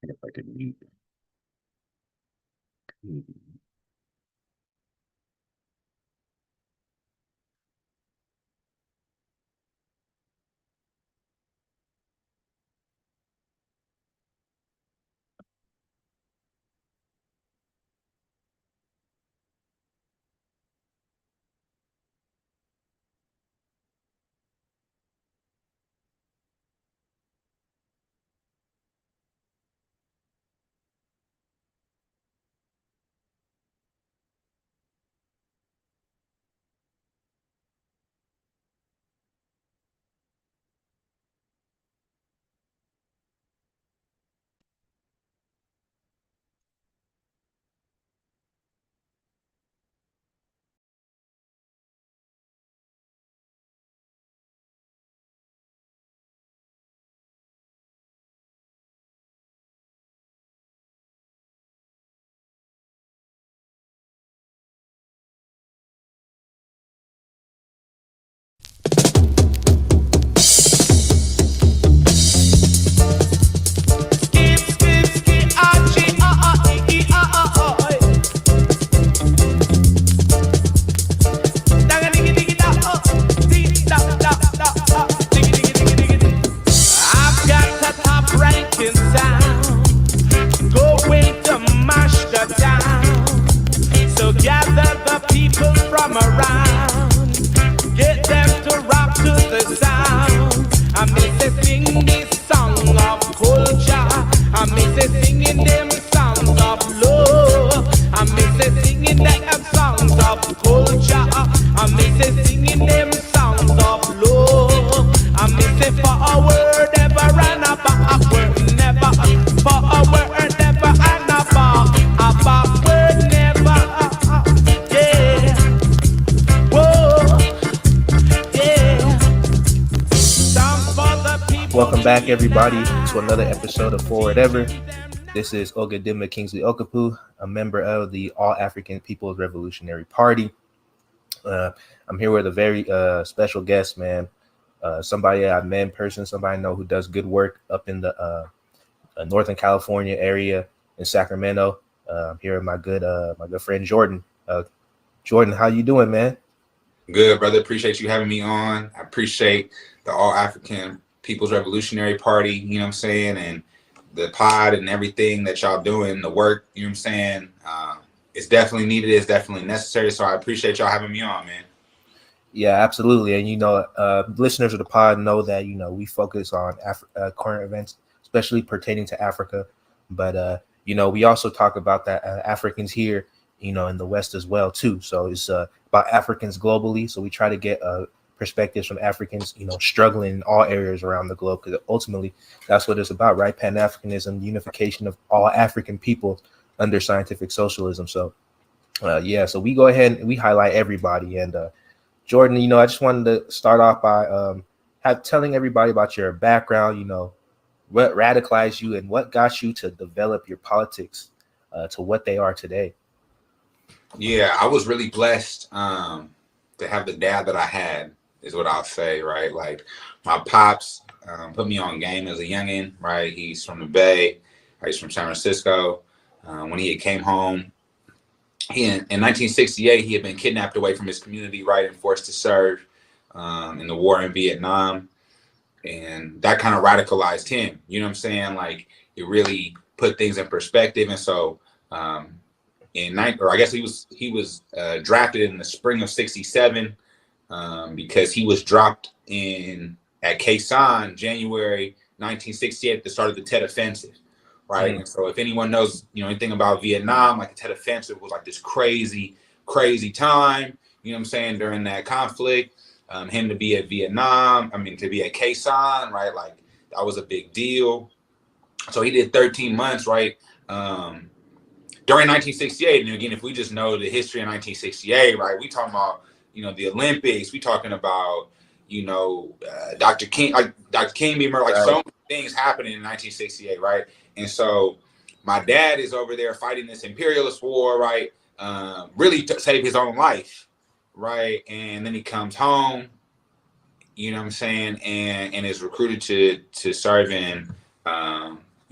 If I could mute. I've got a top ranking sound going to mash the town. So gather the people from around, get them to rock to the sound. I miss it sing this song of culture. I miss it singing them songs of love. I miss it singing them songs of culture. I miss it singing them songs of love. I miss it for a word ever and a backward never. For a word ever and a backward never. Yeah. Whoa. Yeah. Songs for the people. Welcome back, everybody, to another episode of Forward Ever. This is Ogadimma Kingsley Okapu, a member of the All African People's Revolutionary Party. I'm here with a very special guest, man. Somebody I've met in person, somebody I know who does good work up in the Northern California area in Sacramento. I'm here with my good friend Jordan. Jordan, how you doing, man? Good, brother. Appreciate you having me on. I appreciate the All African People's Revolutionary Party, you know what I'm saying, and the pod and everything that y'all doing, the work, you know what I'm saying. It's definitely needed. It's definitely necessary. So I appreciate y'all having me on, man. Yeah, absolutely. And, listeners of the pod know that, we focus on current events, especially pertaining to Africa. But, we also talk about that Africans here, in the West as well, too. So it's about Africans globally. So we try to get perspectives from Africans, struggling in all areas around the globe, because ultimately that's what it's about, right? Pan-Africanism, the unification of all African people under scientific socialism. So, so we go ahead and we highlight everybody. And Jordan, I just wanted to start off by telling everybody about your background, what radicalized you and what got you to develop your politics to what they are today. Yeah, I was really blessed to have the dad that I had, is what I'll say, right? Like, my pops put me on game as a youngin', right? He's from the Bay, he's from San Francisco. When he came home, in 1968, he had been kidnapped away from his community, right, and forced to serve in the war in Vietnam. And that kind of radicalized him, you know what I'm saying? Like, it really put things in perspective. And so he was drafted in the spring of '67 because he was dropped at Khe Sanh, January 1968, at the start of the Tet Offensive. Right. And so if anyone knows, anything about Vietnam, like, the Tet Offensive was like this crazy, crazy time, you know what I'm saying, during that conflict. Him to be at to be at Khe Sanh, right? Like, that was a big deal. So he did 13 months, right? During 1968. And again, if we just know the history of 1968, right, we talking about, the Olympics, we talking about, Dr. King being murdered, like, so many things happening in 1968, right? And so my dad is over there fighting this imperialist war, right? Really to save his own life, right? And then he comes home, you know what I'm saying, and is recruited to serve in,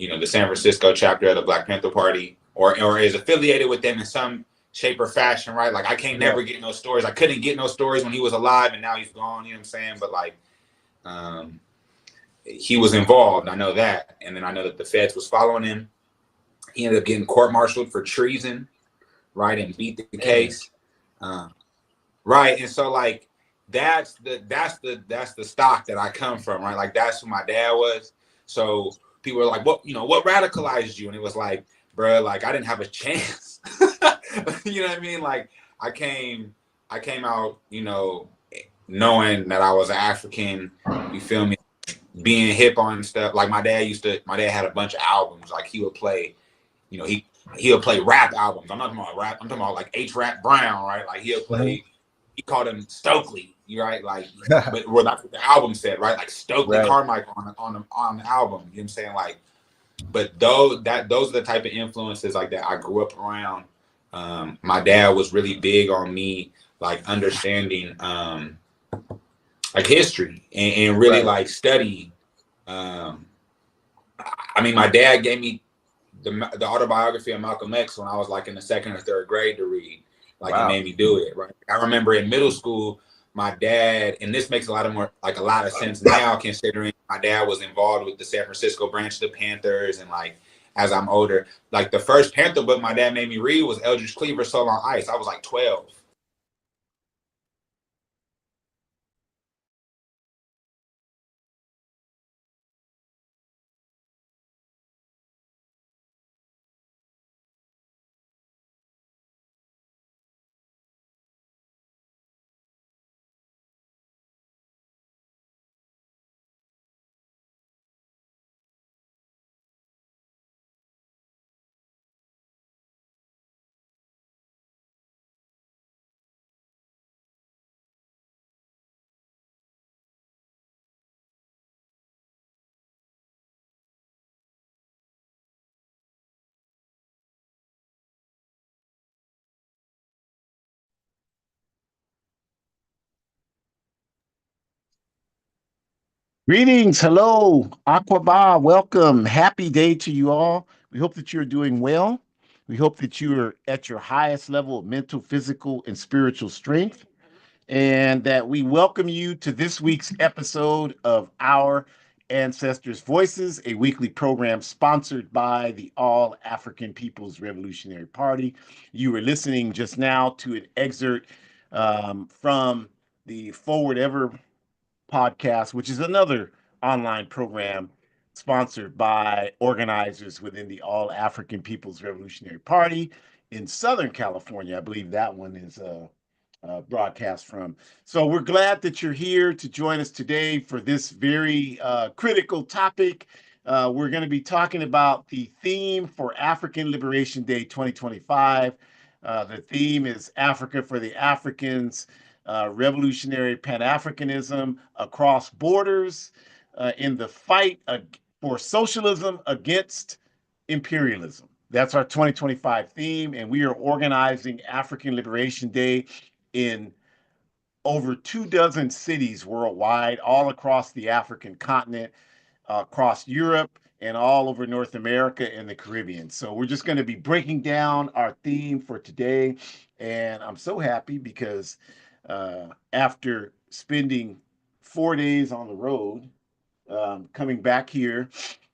the San Francisco chapter of the Black Panther Party, or is affiliated with them in some shape or fashion, right? Like I can't never get no stories. I couldn't get no stories when he was alive, and now he's gone. You know what I'm saying? But like, um, he was involved. I know that, and then I know that the feds was following him. He ended up getting court-martialed for treason, right, and beat the case, right. And so like that's the stock that I come from, right? Like that's who my dad was. So people were like, what radicalized you? And it was like, bro, like I didn't have a chance. You know what I mean? Like I came out, knowing that I was African. You feel me? Being hip on stuff. Like my dad had a bunch of albums. Like he would play, he'll play rap albums. I'm not talking about rap. I'm talking about like H. Rap Brown, right? Like he'll play. He called him Stokely, right? Like, but well, that's what the album said, right? Like Stokely Carmichael on the album. You know what I'm saying? Like, but those are the type of influences like that I grew up around. My dad was really big on me, like understanding, like history and really like studying. I mean, my dad gave me the autobiography of Malcolm X when I was like in the second or third grade to read. Like it made me do it, right? I remember in middle school, my dad, and this makes a lot of sense now, considering my dad was involved with the San Francisco branch of the Panthers, and like as I'm older, like the first Panther book my dad made me read was Eldridge Cleaver's Soul on Ice. I was like 12. Greetings. Hello, Aquaba. Welcome. Happy day to you all. We hope that you're doing well. We hope that you are at your highest level of mental, physical, and spiritual strength, and that we welcome you to this week's episode of Our Ancestors' Voices, a weekly program sponsored by the All African People's Revolutionary Party. You were listening just now to an excerpt from the Forward Ever podcast, which is another online program sponsored by organizers within the All African People's Revolutionary Party in Southern California. I believe that one is broadcast from. So we're glad that you're here to join us today for this very critical topic. We're going to be talking about the theme for African Liberation Day 2025. The theme is Africa for the Africans, revolutionary Pan-Africanism across borders in the fight for socialism against imperialism. That's our 2025 theme, and we are organizing African Liberation Day in over 24 cities worldwide, all across the African continent, across Europe, and all over North America and the Caribbean. So we're just going to be breaking down our theme for today. And I'm so happy because after spending 4 days on the road, coming back here,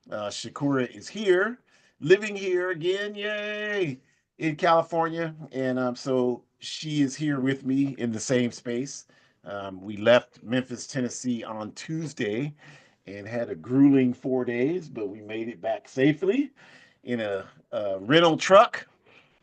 Shakura is here, living here again, yay, in California. And so she is here with me in the same space. We left Memphis, Tennessee on Tuesday and had a grueling 4 days, but we made it back safely in a rental truck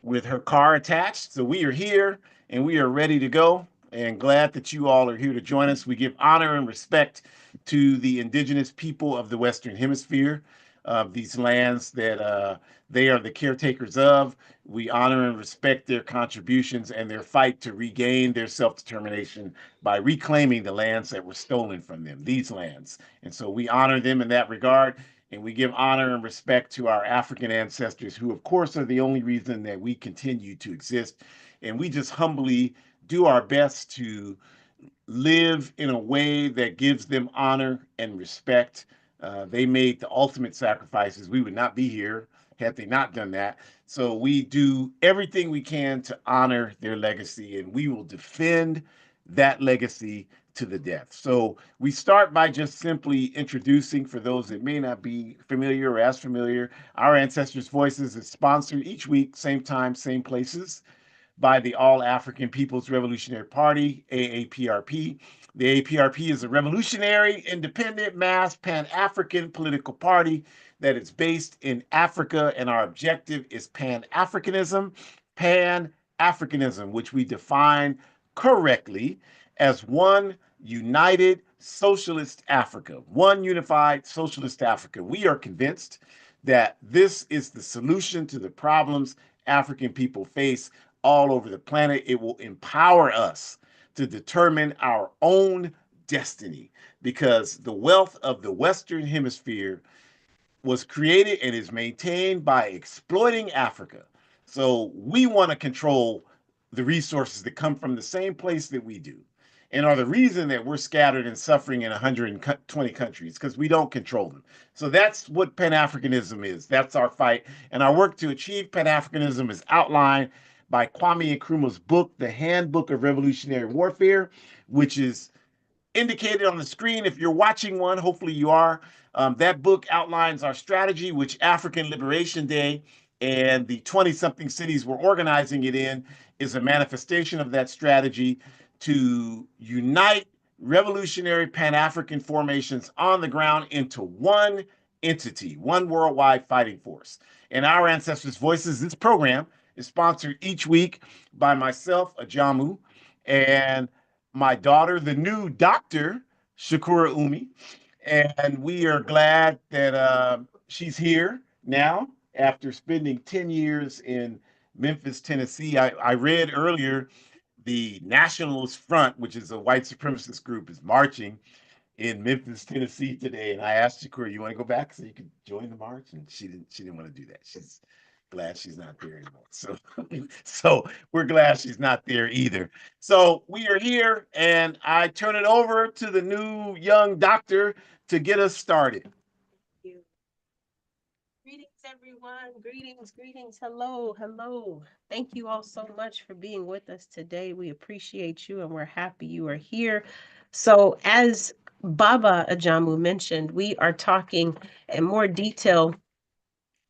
with her car attached. So we are here and we are ready to go, and glad that you all are here to join us. We give honor and respect to the indigenous people of the Western Hemisphere, of these lands that they are the caretakers of. We honor and respect their contributions and their fight to regain their self-determination by reclaiming the lands that were stolen from them, these lands. And so we honor them in that regard. And we give honor and respect to our African ancestors, who, of course, are the only reason that we continue to exist. And we just humbly do our best to live in a way that gives them honor and respect They made the ultimate sacrifices. We would not be here had they not done that. So we do everything we can to honor their legacy, and we will defend that legacy to the death. So we start by just simply introducing, for those that may not be familiar or as familiar, our Ancestors' Voices is sponsored each week, same time, same places, by the All African People's Revolutionary Party, AAPRP. The AAPRP is a revolutionary, independent, mass, pan African political party that is based in Africa, and our objective is Pan Africanism. Pan Africanism, which we define correctly as one united socialist Africa, one unified socialist Africa. We are convinced that this is the solution to the problems African people face all over the planet. It will empower us to determine our own destiny because the wealth of the Western Hemisphere was created and is maintained by exploiting Africa. So we want to control the resources that come from the same place that we do and are the reason that we're scattered and suffering in 120 countries because we don't control them. So that's what Pan Africanism is. That's our fight. And our work to achieve Pan Africanism is outlined by Kwame Nkrumah's book, The Handbook of Revolutionary Warfare, which is indicated on the screen if you're watching one. Hopefully you are. That book outlines our strategy, which African Liberation Day and the 20 something cities we're organizing it in is a manifestation of that strategy to unite revolutionary Pan African formations on the ground into one entity, one worldwide fighting force. And our Ancestors' Voices, this program is sponsored each week by myself, Ajamu, and my daughter, the new doctor, Shakura Umi. And we are glad that she's here now after spending 10 years in Memphis, Tennessee. I read earlier the Nationalist Front, which is a white supremacist group, is marching in Memphis, Tennessee today. And I asked Shakur, you want to go back so you could join the march? And she didn't want to do that. She's glad she's not there anymore. So so we're glad she's not there either. So we are here and I turn it over to the new young doctor to get us started. You. Greetings, everyone. Greetings, greetings. Hello, hello. Thank you all so much for being with us today. We appreciate you and we're happy you are here. So, as Baba Ajamu mentioned, we are talking in more detail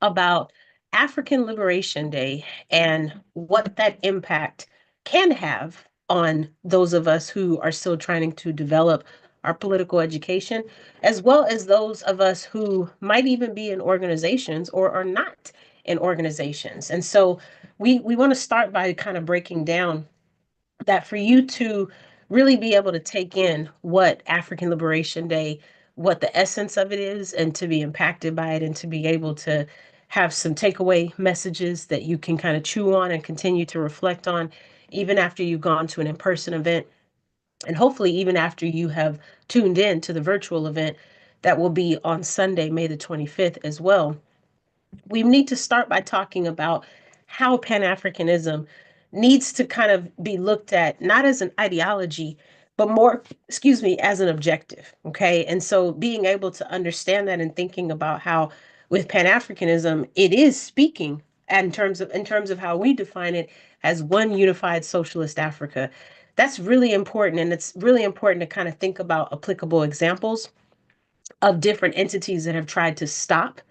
about African Liberation Day and what that impact can have on those of us who are still trying to develop our political education, as well as those of us who might even be in organizations or are not in organizations. And so we want to start by kind of breaking down that for you to really be able to take in what African Liberation Day, what the essence of it is, and to be impacted by it, and to be able to have some takeaway messages that you can kind of chew on and continue to reflect on, even after you've gone to an in person event, and hopefully even after you have tuned in to the virtual event that will be on Sunday, May the 25th as well. We need to start by talking about how Pan Africanism needs to kind of be looked at not as an ideology, but more, excuse me, as an objective. Okay. And so being able to understand that and thinking about how with Pan Africanism, it is speaking in terms of how we define it as one unified socialist Africa. That's really important. And it's really important to kind of think about applicable examples of different entities that have tried to stop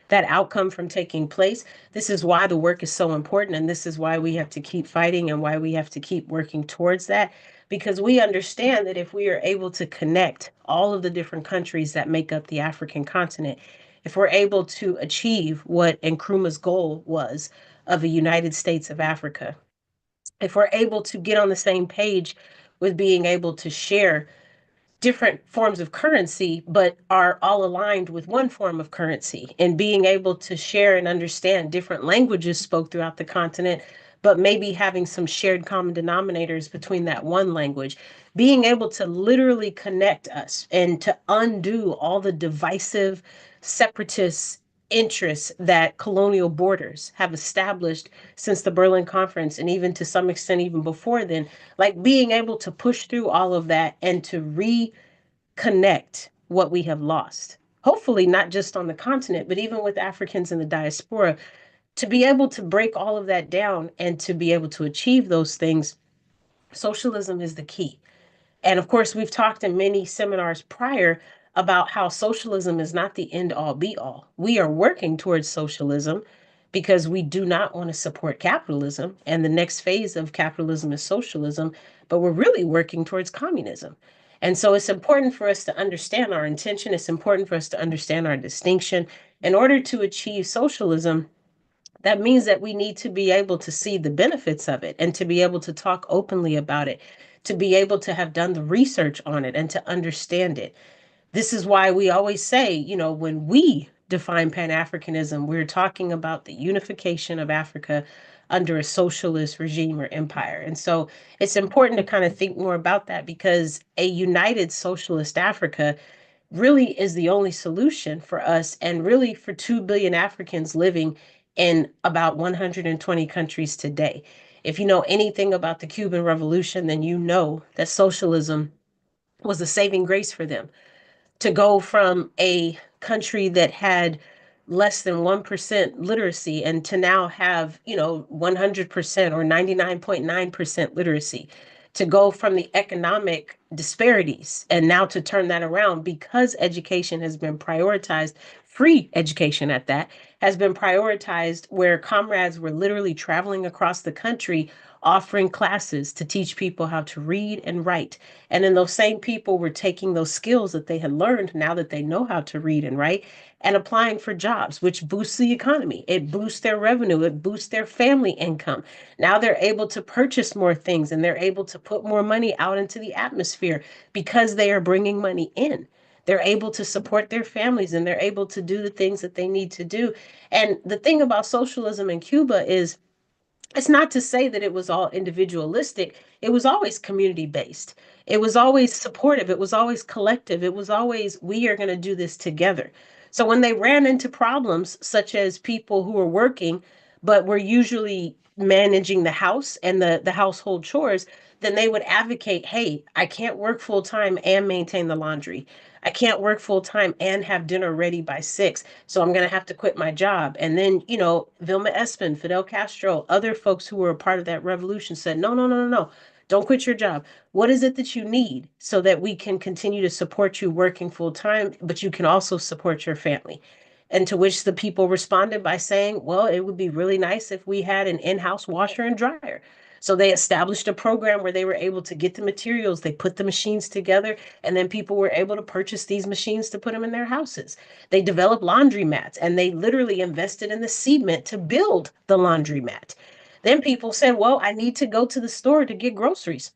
that outcome from taking place. This is why the work is so important. And this is why we have to keep fighting and why we have to keep working towards that. Because we understand that if we are able to connect all of the different countries that make up the African continent, if we're able to achieve what Nkrumah's goal was of a United States of Africa, if we're able to get on the same page with being able to share different forms of currency, but are all aligned with one form of currency, and being able to share and understand different languages spoke throughout the continent, but maybe having some shared common denominators between that one language, being able to literally connect us and to undo all the divisive, separatist interests that colonial borders have established since the Berlin Conference, and even to some extent, even before then, like being able to push through all of that and to reconnect what we have lost hopefully not just on the continent, but even with Africans in the diaspora, to be able to break all of that down and to be able to achieve those things, socialism is the key. And of course, we've talked in many seminars prior about how socialism is not the end all be all. We are working towards socialism because we do not want to support capitalism. And the next phase of capitalism is socialism, but we're really working towards communism. And so it's important for us to understand our intention. It's important for us to understand our distinction. In order to achieve socialism, that means that we need to be able to see the benefits of it and to be able to talk openly about it, to be able to have done the research on it and to understand it. This is why we always say, when we define Pan Africanism, we're talking about the unification of Africa under a socialist regime or empire. And so it's important to kind of think more about that, because a united socialist Africa really is the only solution for us and really for 2 billion Africans living in about 120 countries today. If you know anything about the Cuban Revolution, then you know that socialism was a saving grace for them. To go from a country that had less than 1% literacy and to now have, 100% or 99.9% literacy, to go from the economic disparities and now to turn that around because education has been prioritized, free education at that, has been prioritized, where comrades were literally traveling across the country offering classes to teach people how to read and write. And then those same people were taking those skills that they had learned now that they know how to read and write and applying for jobs, which boosts the economy. It boosts their revenue. It boosts their family income. Now they're able to purchase more things and they're able to put more money out into the atmosphere because they are bringing money in. They're able to support their families and they're able to do the things that they need to do. And the thing about socialism in Cuba is, it's not to say that it was all individualistic. It was always community based. It was always supportive. It was always collective. It was always, we are going to do this together. So when they ran into problems, such as people who were working, but were usually managing the house and the household chores, then they would advocate, hey, I can't work full time and maintain the laundry. I can't work full time and have dinner ready by 6. So I'm going to have to quit my job. And then, Vilma Espin, Fidel Castro, other folks who were a part of that revolution said, no, no, no, no, no. Don't quit your job. What is it that you need so that we can continue to support you working full time, but you can also support your family? And to which the people responded by saying, well, it would be really nice if we had an in house washer and dryer. So they established a program where they were able to get the materials, they put the machines together, and then people were able to purchase these machines to put them in their houses. They developed laundromats and they literally invested in the cement to build the laundromat. Then people said, well, I need to go to the store to get groceries.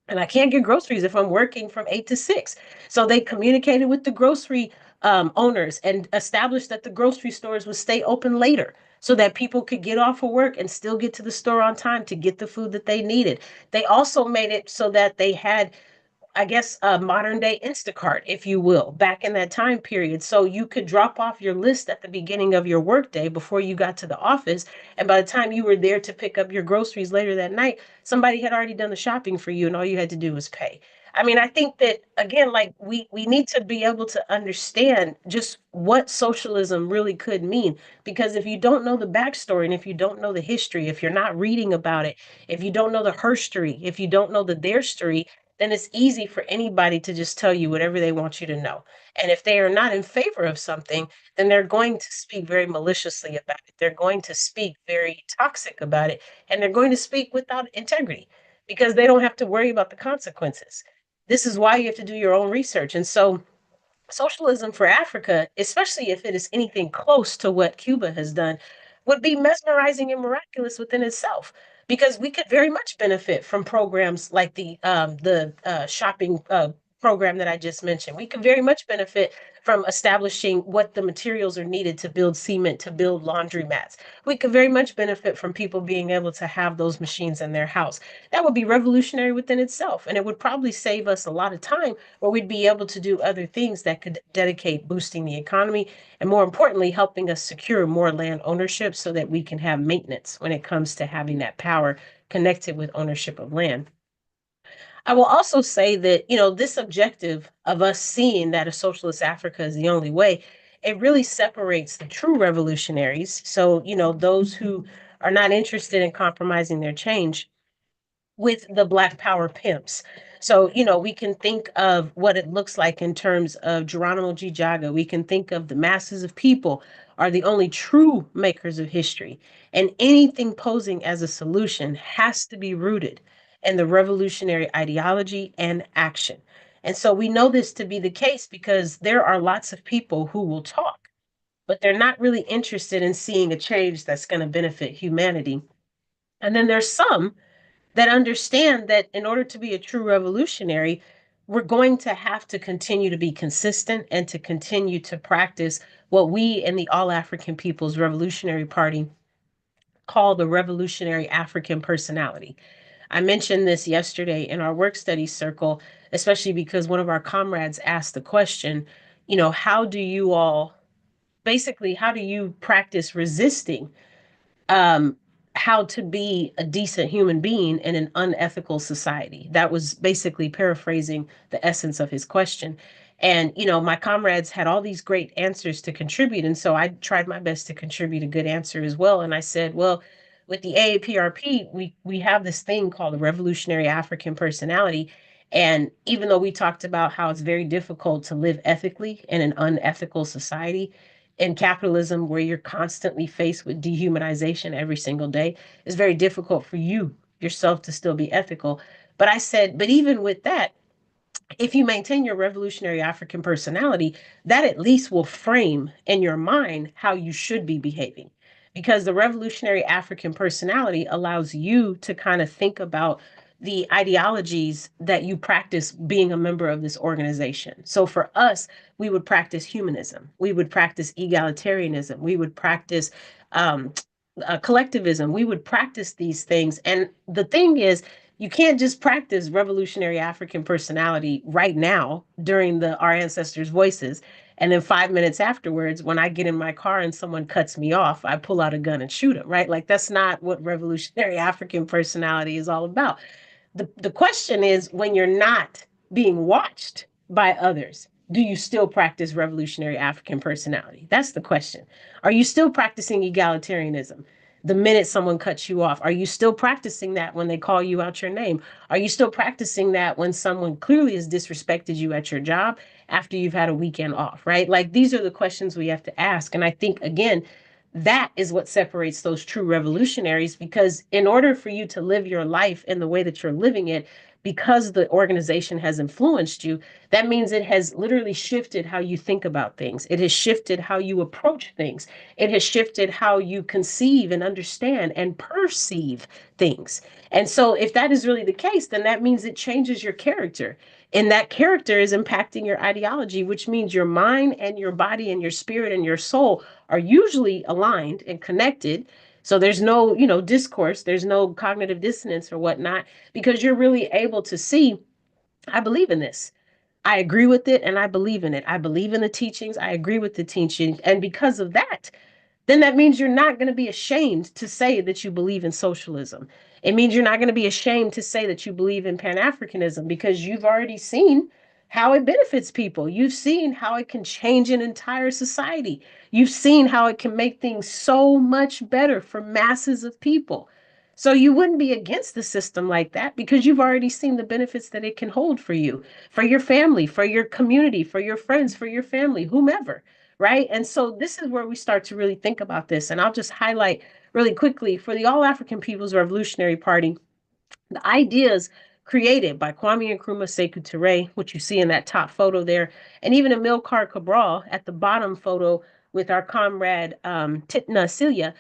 And I can't get groceries if I'm working from 8 to 6. So they communicated with the grocery owners and established that the grocery stores would stay open later so that people could get off of work and still get to the store on time to get the food that they needed. They also made it so that they had, I guess, a modern day Instacart, if you will, back in that time period. So you could drop off your list at the beginning of your workday before you got to the office. And by the time you were there to pick up your groceries later that night, somebody had already done the shopping for you and all you had to do was pay. I mean, I think that again, like we need to be able to understand just what socialism really could mean. Because if you don't know the backstory and if you don't know the history, if you're not reading about it, if you don't know the her story, if you don't know the their story, then it's easy for anybody to just tell you whatever they want you to know. And if they are not in favor of something, then they're going to speak very maliciously about it. They're going to speak very toxic about it. And they're going to speak without integrity because they don't have to worry about the consequences. This is why you have to do your own research. And so socialism for Africa, especially if it is anything close to what Cuba has done, would be mesmerizing and miraculous within itself. Because we could very much benefit from programs like the shopping program that I just mentioned. We could very much benefit from establishing what the materials are needed to build cement, to build laundromats. We could very much benefit from people being able to have those machines in their house. That would be revolutionary within itself, and it would probably save us a lot of time where we'd be able to do other things that could dedicate boosting the economy and, more importantly, helping us secure more land ownership so that we can have maintenance when it comes to having that power connected with ownership of land. I will also say that, this objective of us seeing that a socialist Africa is the only way, it really separates the true revolutionaries. So, those who are not interested in compromising their change with the Black Power pimps. So, we can think of what it looks like in terms of Geronimo G. Jaga. We can think of the masses of people are the only true makers of history. And anything posing as a solution has to be rooted in the revolutionary ideology and action. And so we know this to be the case because there are lots of people who will talk, but they're not really interested in seeing a change that's going to benefit humanity. And then there's some that understand that in order to be a true revolutionary, we're going to have to continue to be consistent and to continue to practice what we in the All African People's Revolutionary Party call the revolutionary African personality. I mentioned this yesterday in our work study circle, especially because one of our comrades asked the question, how do you all basically, how do you practice resisting um, how to be a decent human being in an unethical society? That was basically paraphrasing the essence of his question. And, my comrades had all these great answers to contribute. And so I tried my best to contribute a good answer as well. And I said, well, with the AAPRP, we have this thing called the Revolutionary African Personality. And even though we talked about how it's very difficult to live ethically in an unethical society, in capitalism where you're constantly faced with dehumanization every single day, it's very difficult for you yourself to still be ethical. But I said, but even with that, if you maintain your revolutionary African personality, that at least will frame in your mind how you should be behaving. Because the revolutionary African personality allows you to kind of think about the ideologies that you practice being a member of this organization. So for us, we would practice humanism, we would practice egalitarianism, we would practice um, collectivism, we would practice these things. And the thing is, you can't just practice revolutionary African personality right now during the Our Ancestors Voices. And then 5 minutes afterwards, when I get in my car and someone cuts me off, I pull out a gun and shoot them, right? Like that's not what revolutionary African personality is all about. The question is, when you're not being watched by others, do you still practice revolutionary African personality? That's the question. Are you still practicing egalitarianism? The minute someone cuts you off, are you still practicing that when they call you out your name? Are you still practicing that when someone clearly has disrespected you at your job after you've had a weekend off, right? Like these are the questions we have to ask. And I think, again, that is what separates those true revolutionaries, because in order for you to live your life in the way that you're living it, because the organization has influenced you, that means it has literally shifted how you think about things. It has shifted how you approach things. It has shifted how you conceive and understand and perceive things. And so, if that is really the case, then that means it changes your character. And that character is impacting your ideology, which means your mind and your body and your spirit and your soul are usually aligned and connected. So there's no, discourse, there's no cognitive dissonance or whatnot, because you're really able to see, I believe in this. I agree with it and I believe in it. I believe in the teachings. I agree with the teachings. And because of that, then that means you're not going to be ashamed to say that you believe in socialism. It means you're not going to be ashamed to say that you believe in Pan Africanism, because you've already seen how it benefits people. You've seen how it can change an entire society. You've seen how it can make things so much better for masses of people. So you wouldn't be against the system like that because you've already seen the benefits that it can hold for you, for your family, for your community, for your friends, for your family, whomever, right? And so this is where we start to really think about this. And I'll just highlight really quickly for the All African People's Revolutionary Party, the ideas created by Kwame Nkrumah Sekou Toure, which you see in that top photo there, and even Amilcar Cabral at the bottom photo with our comrade Titna Celia,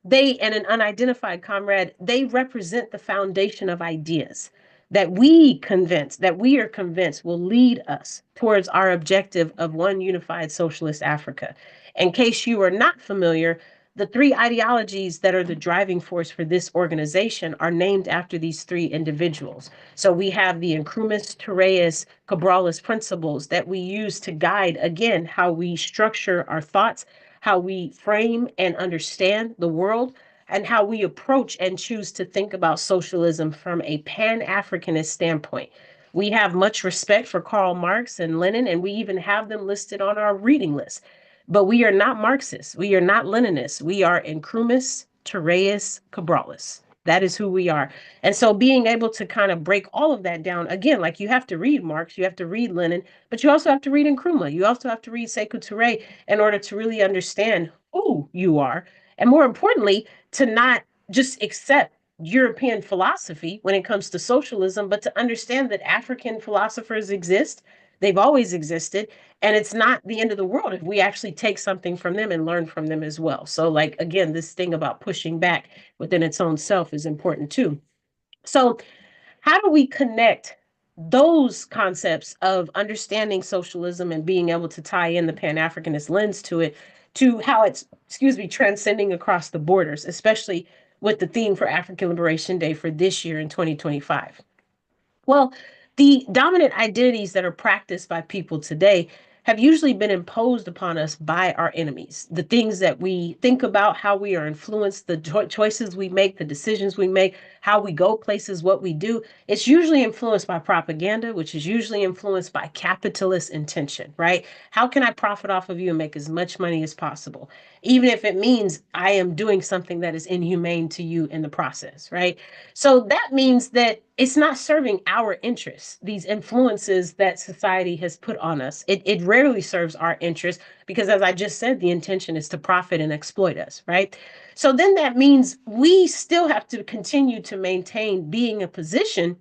they and an unidentified comrade, they represent the foundation of ideas that we are convinced will lead us towards our objective of one unified socialist Africa. In case you are not familiar, the three ideologies that are the driving force for this organization are named after these three individuals. So we have the Nkrumah's, Toure's, Cabralist principles that we use to guide, again, how we structure our thoughts, how we frame and understand the world, and how we approach and choose to think about socialism from a pan Africanist standpoint. We have much respect for Karl Marx and Lenin, and we even have them listed on our reading list. But we are not Marxists. We are not Leninists. We are Encrumis Terraeus Cabralis. That is who we are. And so being able to kind of break all of that down, again, like you have to read Marx, you have to read Lenin, but you also have to read Nkrumah. You also have to read Sekou Touré in order to really understand who you are. And more importantly, to not just accept European philosophy when it comes to socialism, but to understand that African philosophers exist. They've always existed. And it's not the end of the world if we actually take something from them and learn from them as well. So, like, again, this thing about pushing back within its own self is important too. So, how do we connect those concepts of understanding socialism and being able to tie in the Pan Africanist lens to it to how it's, excuse me, transcending across the borders, especially with the theme for African Liberation Day for this year in 2025? Well, the dominant identities that are practiced by people today have usually been imposed upon us by our enemies. The things that we think about, how we are influenced, the choices we make, the decisions we make, how we go places, what we do, it's usually influenced by propaganda, which is usually influenced by capitalist intention, right? How can I profit off of you and make as much money as possible? Even if it means I am doing something that is inhumane to you in the process, right? So that means that it's not serving our interests, these influences that society has put on us. It rarely serves our interests because, as I just said, the intention is to profit and exploit us, right? So then that means we still have to continue to maintain being a position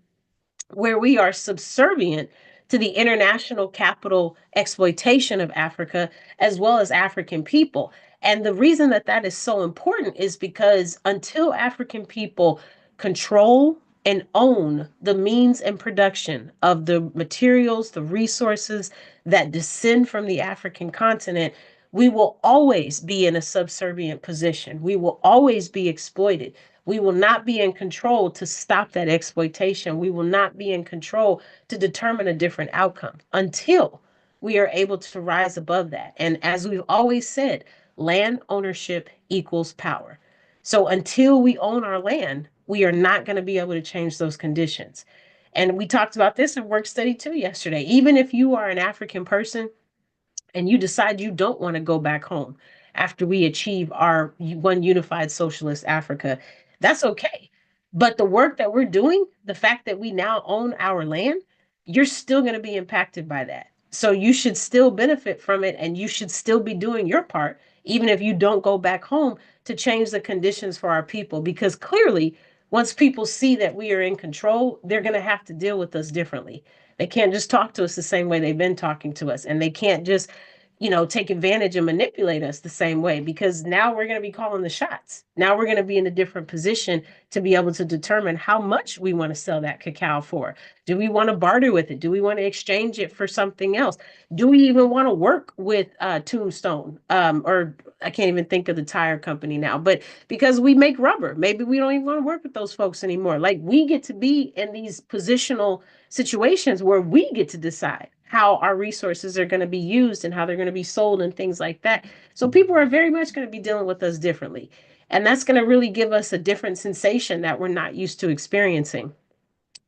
where we are subservient to the international capital exploitation of Africa as well as African people. And the reason that that is so important is because until African people control and own the means and production of the materials, the resources that descend from the African continent, we will always be in a subservient position. We will always be exploited. We will not be in control to stop that exploitation. We will not be in control to determine a different outcome until we are able to rise above that. And as we've always said, land ownership equals power. So until we own our land, we are not going to be able to change those conditions. And we talked about this in work study too yesterday. Even if you are an African person and you decide you don't want to go back home after we achieve our one unified socialist Africa, that's okay. But the work that we're doing, the fact that we now own our land, you're still going to be impacted by that. So you should still benefit from it and you should still be doing your part, even if you don't go back home to change the conditions for our people. Because clearly, once people see that we are in control, they're going to have to deal with us differently. They can't just talk to us the same way they've been talking to us. And they can't just take advantage and manipulate us the same way because now we're going to be calling the shots. Now we're going to be in a different position to be able to determine how much we want to sell that cacao for. Do we want to barter with it? Do we want to exchange it for something else? Do we even want to work with Tombstone? Or I can't even think of the tire company now, but because we make rubber, maybe we don't even want to work with those folks anymore. Like we get to be in these positional situations where we get to decide how our resources are going to be used and how they're going to be sold and things like that. So people are very much going to be dealing with us differently. And that's going to really give us a different sensation that we're not used to experiencing.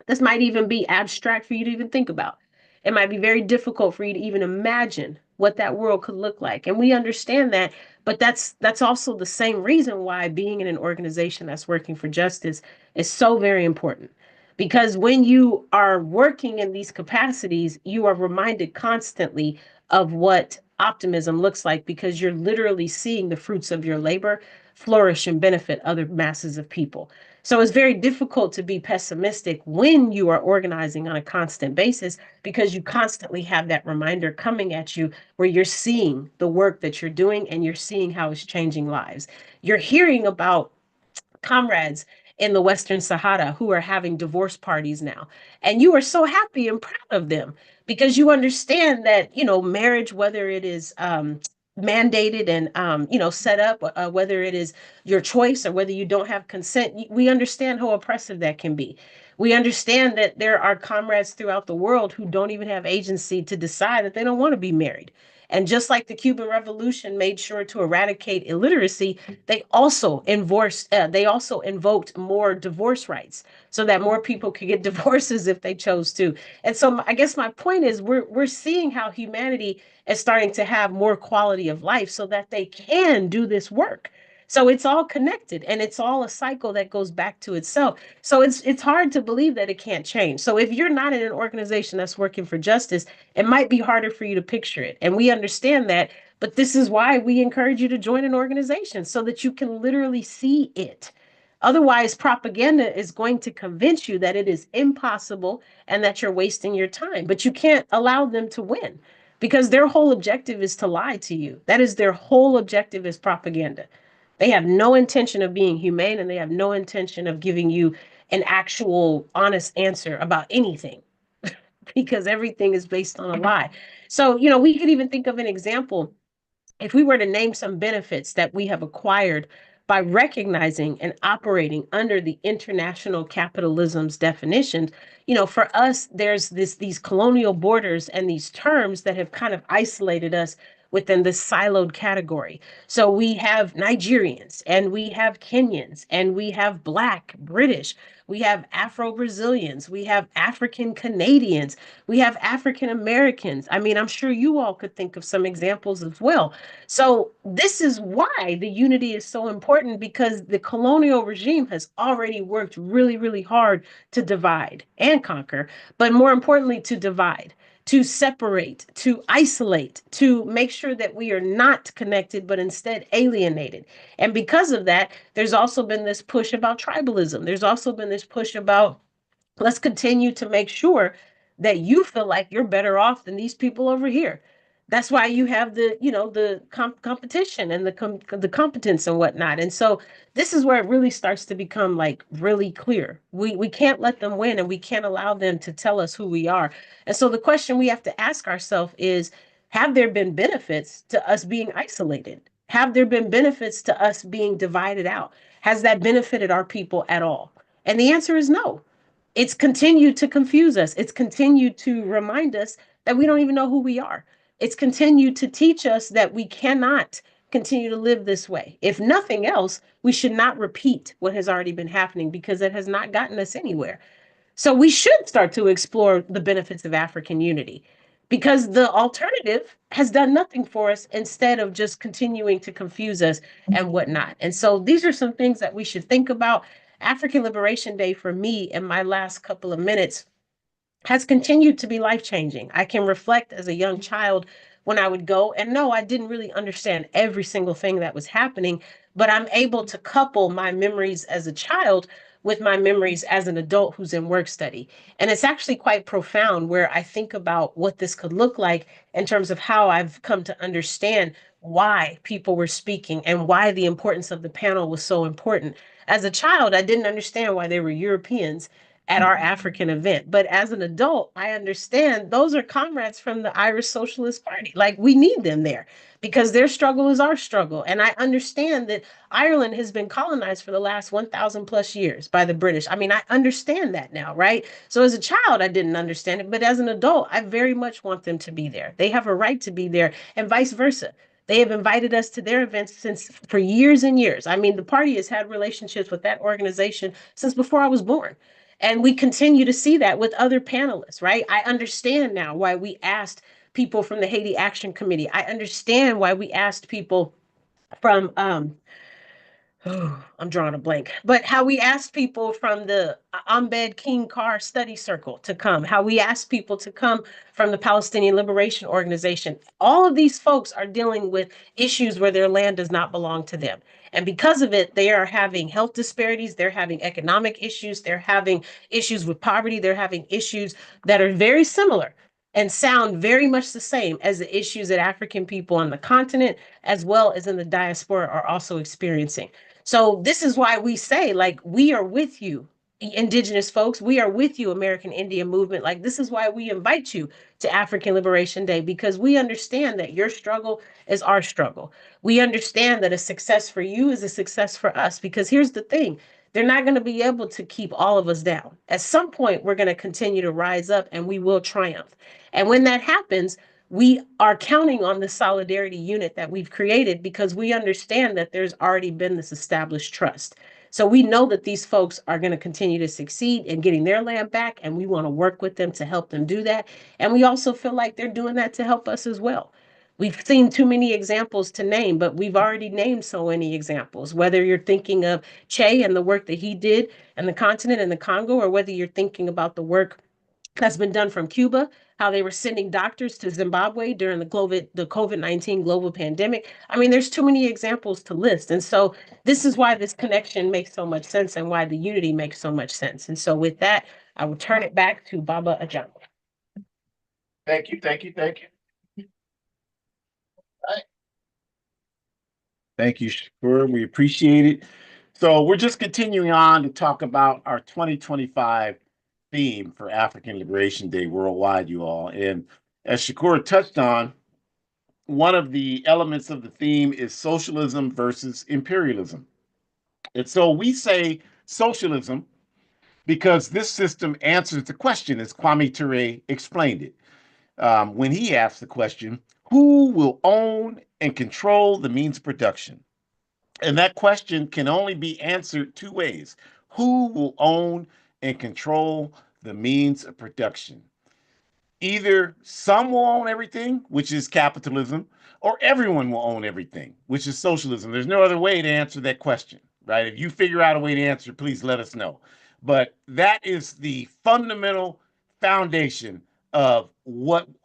This might even be abstract for you to even think about. It might be very difficult for you to even imagine what that world could look like. And we understand that, but that's also the same reason why being in an organization that's working for justice is so very important. Because when you are working in these capacities, you are reminded constantly of what optimism looks like because you're literally seeing the fruits of your labor flourish and benefit other masses of people. So it's very difficult to be pessimistic when you are organizing on a constant basis because you constantly have that reminder coming at you where you're seeing the work that you're doing and you're seeing how it's changing lives. You're hearing about comrades in the Western Sahara who are having divorce parties now. And you are so happy and proud of them because you understand that, marriage, whether it is mandated and, set up, whether it is your choice or whether you don't have consent, we understand how oppressive that can be. We understand that there are comrades throughout the world who don't even have agency to decide that they don't want to be married. And just like the Cuban Revolution made sure to eradicate illiteracy, they also invoked more divorce rights so that more people could get divorces if they chose to. And so I guess my point is we're seeing how humanity is starting to have more quality of life so that they can do this work. So it's all connected and it's all a cycle that goes back to itself. So it's hard to believe that it can't change. So if you're not in an organization that's working for justice, it might be harder for you to picture it. And we understand that, but this is why we encourage you to join an organization so that you can literally see it. Otherwise, propaganda is going to convince you that it is impossible and that you're wasting your time. But you can't allow them to win because their whole objective is to lie to you. That is their whole objective is propaganda. They have no intention of being humane and they have no intention of giving you an actual honest answer about anything because everything is based on a lie. So, we could even think of an example if we were to name some benefits that we have acquired by recognizing and operating under the international capitalism's definitions, for us, there's these colonial borders and these terms that have kind of isolated us within this siloed category. So we have Nigerians and we have Kenyans and we have Black, British, we have Afro Brazilians, we have African Canadians, we have African Americans. I mean, I'm sure you all could think of some examples as well. So this is why the unity is so important because the colonial regime has already worked really, really hard to divide and conquer, but more importantly, to divide, to separate, to isolate, to make sure that we are not connected, but instead alienated. And because of that, there's also been this push about tribalism. There's also been this push about let's continue to make sure that you feel like you're better off than these people over here. That's why you have the competition and the competence and whatnot. And so this is where it really starts to become like really clear. We can't let them win and we can't allow them to tell us who we are. And so the question we have to ask ourselves is, have there been benefits to us being isolated? Have there been benefits to us being divided out? Has that benefited our people at all? And the answer is no. It's continued to confuse us. It's continued to remind us that we don't even know who we are. It's continued to teach us that we cannot continue to live this way. If nothing else, we should not repeat what has already been happening because it has not gotten us anywhere. So we should start to explore the benefits of African unity because the alternative has done nothing for us instead of just continuing to confuse us and whatnot. And so these are some things that we should think about. African Liberation Day for me in my last couple of minutes has continued to be life changing. I can reflect as a young child when I would go, and no, I didn't really understand every single thing that was happening, but I'm able to couple my memories as a child with my memories as an adult who's in work study. And it's actually quite profound where I think about what this could look like in terms of how I've come to understand why people were speaking and why the importance of the panel was so important. As a child, I didn't understand why they were Europeans at our African event. But as an adult, I understand those are comrades from the Irish Socialist Party. Like we need them there because their struggle is our struggle. And I understand that Ireland has been colonized for the last 1,000 plus years by the British. I mean, I understand that now, right? So as a child, I didn't understand it. But as an adult, I very much want them to be there. They have a right to be there and vice versa. They have invited us to their events since for years and years. I mean, the party has had relationships with that organization since before I was born. And we continue to see that with other panelists, right? I understand now why we asked people from the Haiti Action Committee. I understand why we asked people from oh, I'm drawing a blank. But how we asked people from the Ahmed King Carr Study Circle to come, how we asked people to come from the Palestinian Liberation Organization. All of these folks are dealing with issues where their land does not belong to them. And because of it, they are having health disparities, they're having economic issues, they're having issues with poverty, they're having issues that are very similar and sound very much the same as the issues that African people on the continent, as well as in the diaspora, are also experiencing. So this is why we say, like, we are with you, indigenous folks. We are with you, American Indian movement. Like, this is why we invite you to African Liberation Day, because we understand that your struggle is our struggle. We understand that a success for you is a success for us, because here's the thing. They're not going to be able to keep all of us down. At some point, we're going to continue to rise up and we will triumph. And when that happens, we are counting on the solidarity unit that we've created because we understand that there's already been this established trust. So we know that these folks are going to continue to succeed in getting their land back, and we want to work with them to help them do that. And we also feel like they're doing that to help us as well. We've seen too many examples to name, but we've already named so many examples. Whether you're thinking of Che and the work that he did in the continent in the Congo, or whether you're thinking about the work that's been done from Cuba, how they were sending doctors to Zimbabwe during the COVID-19 global pandemic. I mean, there's too many examples to list. And so this is why this connection makes so much sense and why the unity makes so much sense. And so with that, I will turn it back to Baba Ajam. Thank you, thank you, thank you. Thank you, Shakur. We appreciate it. So we're just continuing on to talk about our 2025 theme for African Liberation Day worldwide, you all. And as Shakur touched on, one of the elements of the theme is socialism versus imperialism. And so we say socialism because this system answers the question, as Kwame Ture explained it when he asked the question, who will own and control the means of production? And that question can only be answered two ways. Who will own and control the means of production? Either some will own everything, which is capitalism, or everyone will own everything, which is socialism. There's no other way to answer that question, right? If you figure out a way to answer, please let us know. But that is the fundamental foundation of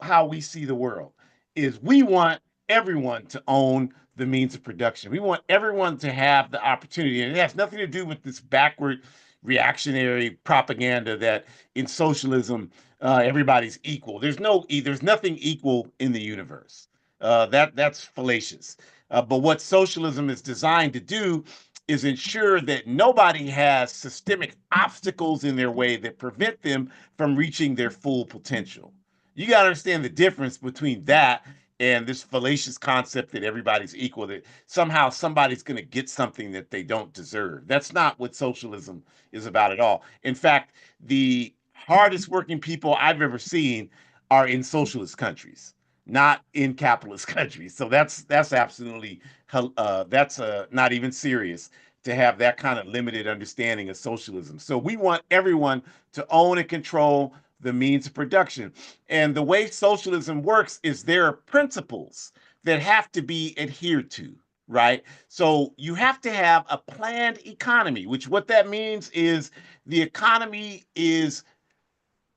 how we see the world is we want everyone to own the means of production. We want everyone to have the opportunity. And it has nothing to do with this backward reactionary propaganda that in socialism everybody's equal. There's nothing equal in the universe. That's fallacious. But what socialism is designed to do is ensure that nobody has systemic obstacles in their way that prevent them from reaching their full potential. You got to understand the difference between that and this fallacious concept that everybody's equal, that somehow somebody's going to get something that they don't deserve. That's not what socialism is about at all. In fact, the hardest working people I've ever seen are in socialist countries, not in capitalist countries. So that's absolutely not even serious to have that kind of limited understanding of socialism. So we want everyone to own and control the means of production. And the way socialism works is there are principles that have to be adhered to, right? So you have to have a planned economy, which what that means is the economy is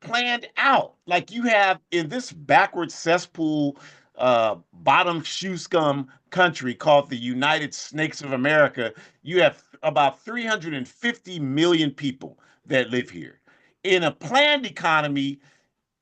planned out. Like you have in this backward cesspool, bottom shoe scum country called the United Snakes of America, you have about 350 million people that live here. In a planned economy,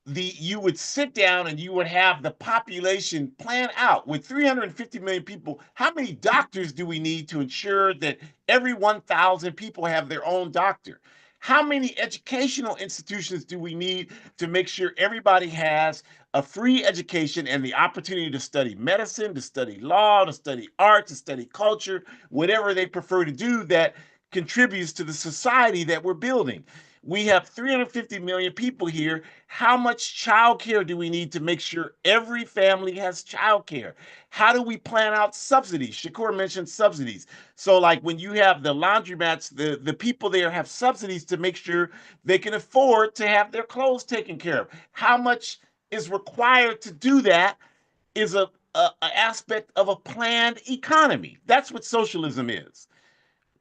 you would sit down and you would have the population plan out with 350 million people. How many doctors do we need to ensure that every 1,000 people have their own doctor? How many educational institutions do we need to make sure everybody has a free education and the opportunity to study medicine, to study law, to study art, to study culture, whatever they prefer to do that contributes to the society that we're building? We have 350 million people here. How much child care do we need to make sure every family has child care? How do we plan out subsidies? Shakur mentioned subsidies. So like when you have the laundromats, the people there have subsidies to make sure they can afford to have their clothes taken care of. How much is required to do that is a aspect of a planned economy. That's what socialism is.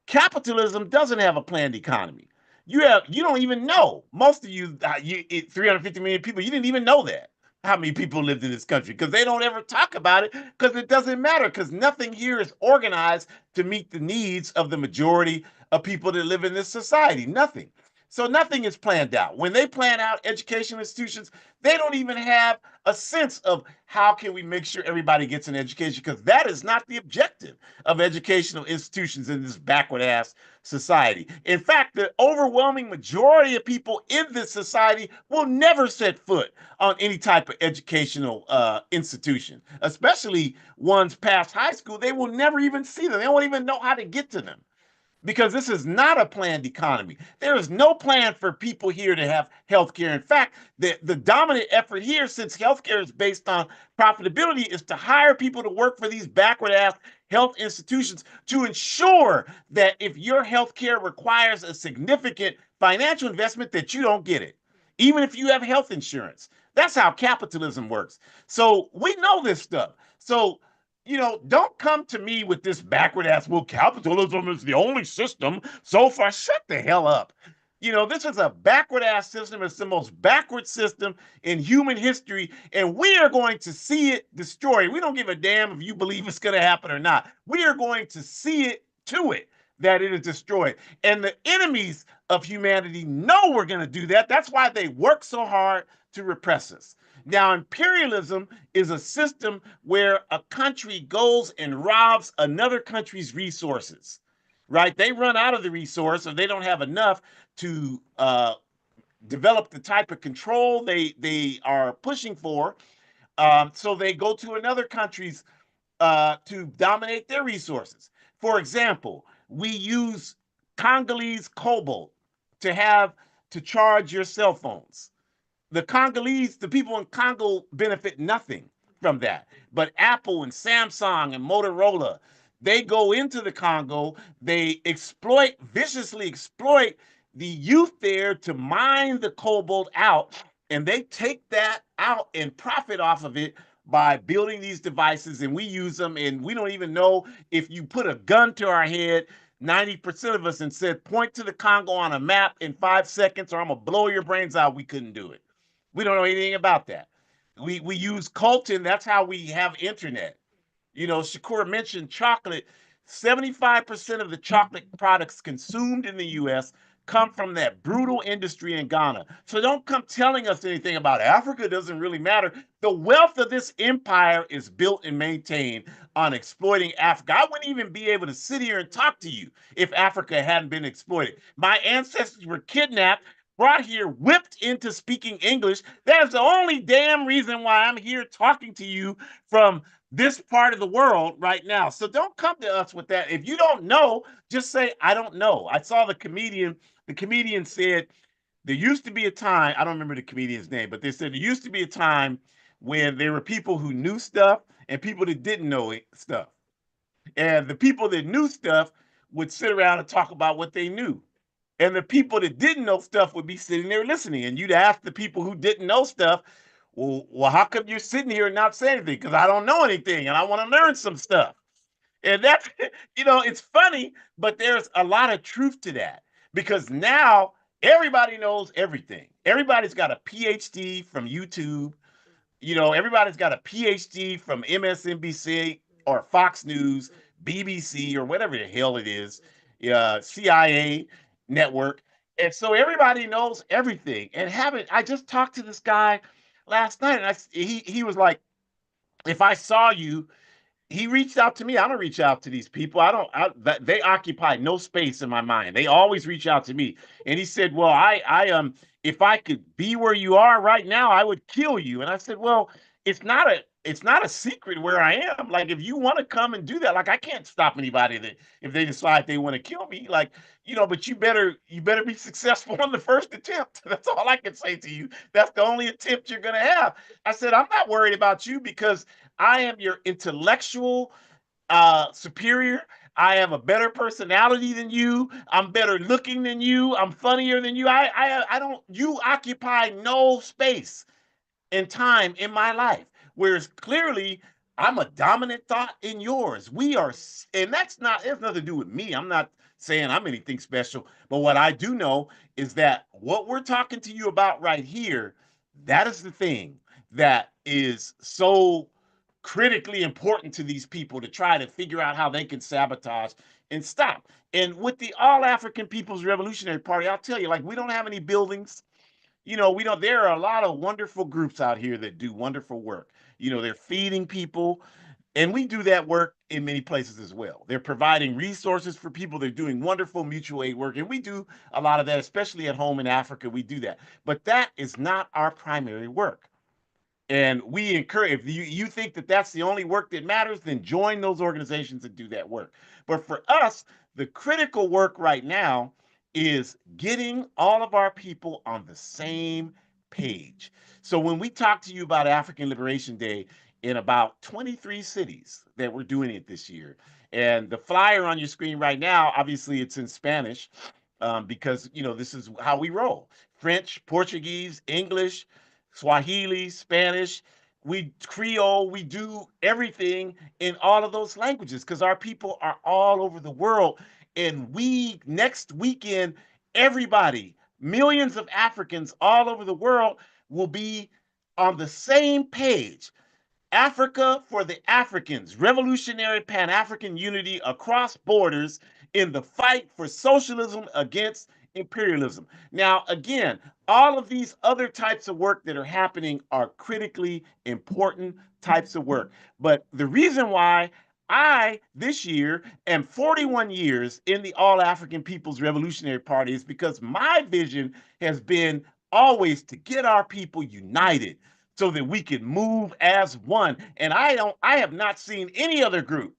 Capitalism doesn't have a planned economy. You don't even know. Most of you, 350 million people, you didn't even know that how many people lived in this country because they don't ever talk about it because it doesn't matter because nothing here is organized to meet the needs of the majority of people that live in this society. Nothing. So nothing is planned out. When they plan out educational institutions, they don't even have a sense of how can we make sure everybody gets an education because that is not the objective of educational institutions in this backward ass society. In fact, the overwhelming majority of people in this society will never set foot on any type of educational institution, especially ones past high school. They will never even see them. They won't even know how to get to them. because this is not a planned economy. There is no plan for people here to have health care. In fact, the dominant effort here, since healthcare is based on profitability, is to hire people to work for these backward ass health institutions to ensure that if your health care requires a significant financial investment, that you don't get it, even if you have health insurance. That's how capitalism works. So we know this stuff. So don't come to me with this backward ass, well, capitalism is the only system so far. Shut the hell up. This is a backward ass system. It's the most backward system in human history, and we are going to see it destroyed. We don't give a damn if you believe it's going to happen or not. We are going to see it to it that it is destroyed. And the enemies of humanity know we're going to do that. That's why they work so hard to repress us. Now, imperialism is a system where a country goes and robs another country's resources, right? They run out of the resource, or they don't have enough to develop the type of control they are pushing for. So they go to another country's to dominate their resources. For example, we use Congolese cobalt to have to charge your cell phones. The Congolese, the people in Congo benefit nothing from that. But Apple and Samsung and Motorola, they go into the Congo, they viciously exploit the youth there to mine the cobalt out, and they take that out and profit off of it by building these devices, and we use them, and we don't even know. If you put a gun to our head, 90% of us, and said, point to the Congo on a map in 5 seconds, or I'm gonna blow your brains out, we couldn't do it. We don't know anything about that. We use Colton. That's how we have internet. Shakur mentioned chocolate. 75% of the chocolate products consumed in the US come from that brutal industry in Ghana. So don't come telling us anything about Africa. It doesn't really matter. The wealth of this empire is built and maintained on exploiting Africa. I wouldn't even be able to sit here and talk to you if Africa hadn't been exploited. My ancestors were kidnapped, brought here, whipped into speaking English. That is the only damn reason why I'm here talking to you from this part of the world right now. So don't come to us with that. If you don't know, just say, I don't know. I saw the comedian said, there used to be a time, I don't remember the comedian's name, but they said there used to be a time when there were people who knew stuff and people that didn't know stuff. And the people that knew stuff would sit around and talk about what they knew. And the people that didn't know stuff would be sitting there listening. And you'd ask the people who didn't know stuff, well, how come you're sitting here and not saying anything? Because I don't know anything and I want to learn some stuff. And that's, it's funny, but there's a lot of truth to that, because now everybody knows everything. Everybody's got a PhD from YouTube. Everybody's got a PhD from MSNBC or Fox News, BBC, or whatever the hell it is, CIA network. And so everybody knows everything. And I just talked to this guy last night, and he was like, if I saw you, he reached out to me. I don't reach out to these people. They occupy no space in my mind. They always reach out to me. And he said, well, if I could be where you are right now, I would kill you. And I said, well, it's not a secret where I am. Like, if you want to come and do that, like, I can't stop anybody that if they decide they want to kill me, like, but you better be successful on the first attempt. That's all I can say to you. That's the only attempt you're going to have. I said, I'm not worried about you, because I am your intellectual superior. I have a better personality than you. I'm better looking than you. I'm funnier than you. I don't. You occupy no space and time in my life. Whereas clearly, I'm a dominant thought in yours. We are, and it has nothing to do with me. I'm not saying I'm anything special, but what I do know is that what we're talking to you about right here, that is the thing that is so critically important to these people to try to figure out how they can sabotage and stop. And with the All African People's Revolutionary Party, I'll tell you, like, we don't have any buildings. We don't. There are a lot of wonderful groups out here that do wonderful work. They're feeding people, and we do that work in many places as well. They're providing resources for people. They're doing wonderful mutual aid work, and we do a lot of that, especially at home in Africa. We do that, but that is not our primary work. And we encourage, if you think that that's the only work that matters, then join those organizations and do that work. But for us, the critical work right now is getting all of our people on the same page. So when we talk to you about African Liberation Day in about 23 cities that we're doing it this year, and the flyer on your screen right now, obviously it's in Spanish, because this is how we roll: French, Portuguese, English, Swahili, Spanish, we Creole, we do everything in all of those languages because our people are all over the world. And we next weekend, everybody, millions of Africans all over the world will be on the same page. Africa for the Africans, revolutionary Pan African unity across borders in the fight for socialism against imperialism. Now, again, all of these other types of work that are happening are critically important types of work. But the reason why I, this year, am 41 years in the All African People's Revolutionary Party is because my vision has been always to get our people united so that we can move as one. And I have not seen any other group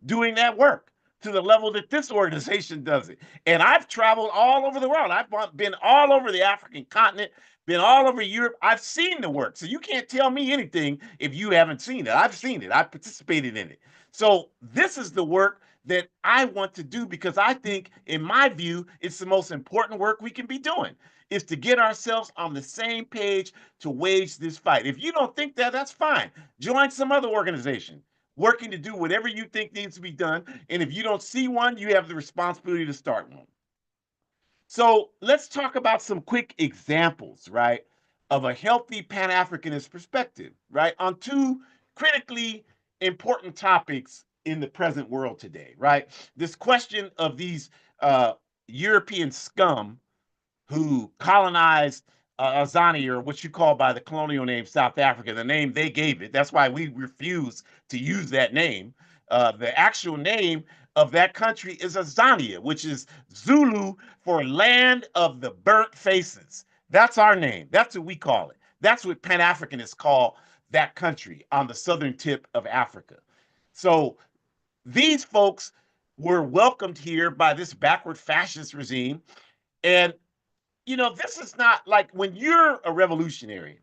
doing that work to the level that this organization does it. And I've traveled all over the world. I've been all over the African continent, been all over Europe. I've seen the work. So you can't tell me anything if you haven't seen it. I've seen it. I've participated in it. So this is the work that I want to do because I think, in my view, it's the most important work we can be doing is to get ourselves on the same page to wage this fight. If you don't think that, that's fine. Join some other organization working to do whatever you think needs to be done. And if you don't see one, you have the responsibility to start one. So let's talk about some quick examples, right, of a healthy Pan Africanist perspective, right, on two critically important topics in the present world today, right? This question of these European scum who colonized Azania, or what you call by the colonial name South Africa, the name they gave it. That's why we refuse to use that name. The actual name of that country is Azania, which is Zulu for land of the burnt faces. That's our name. That's what we call it. That's what Pan Africanists call that country on the southern tip of Africa. So these folks were welcomed here by this backward fascist regime. And this is not like when you're a revolutionary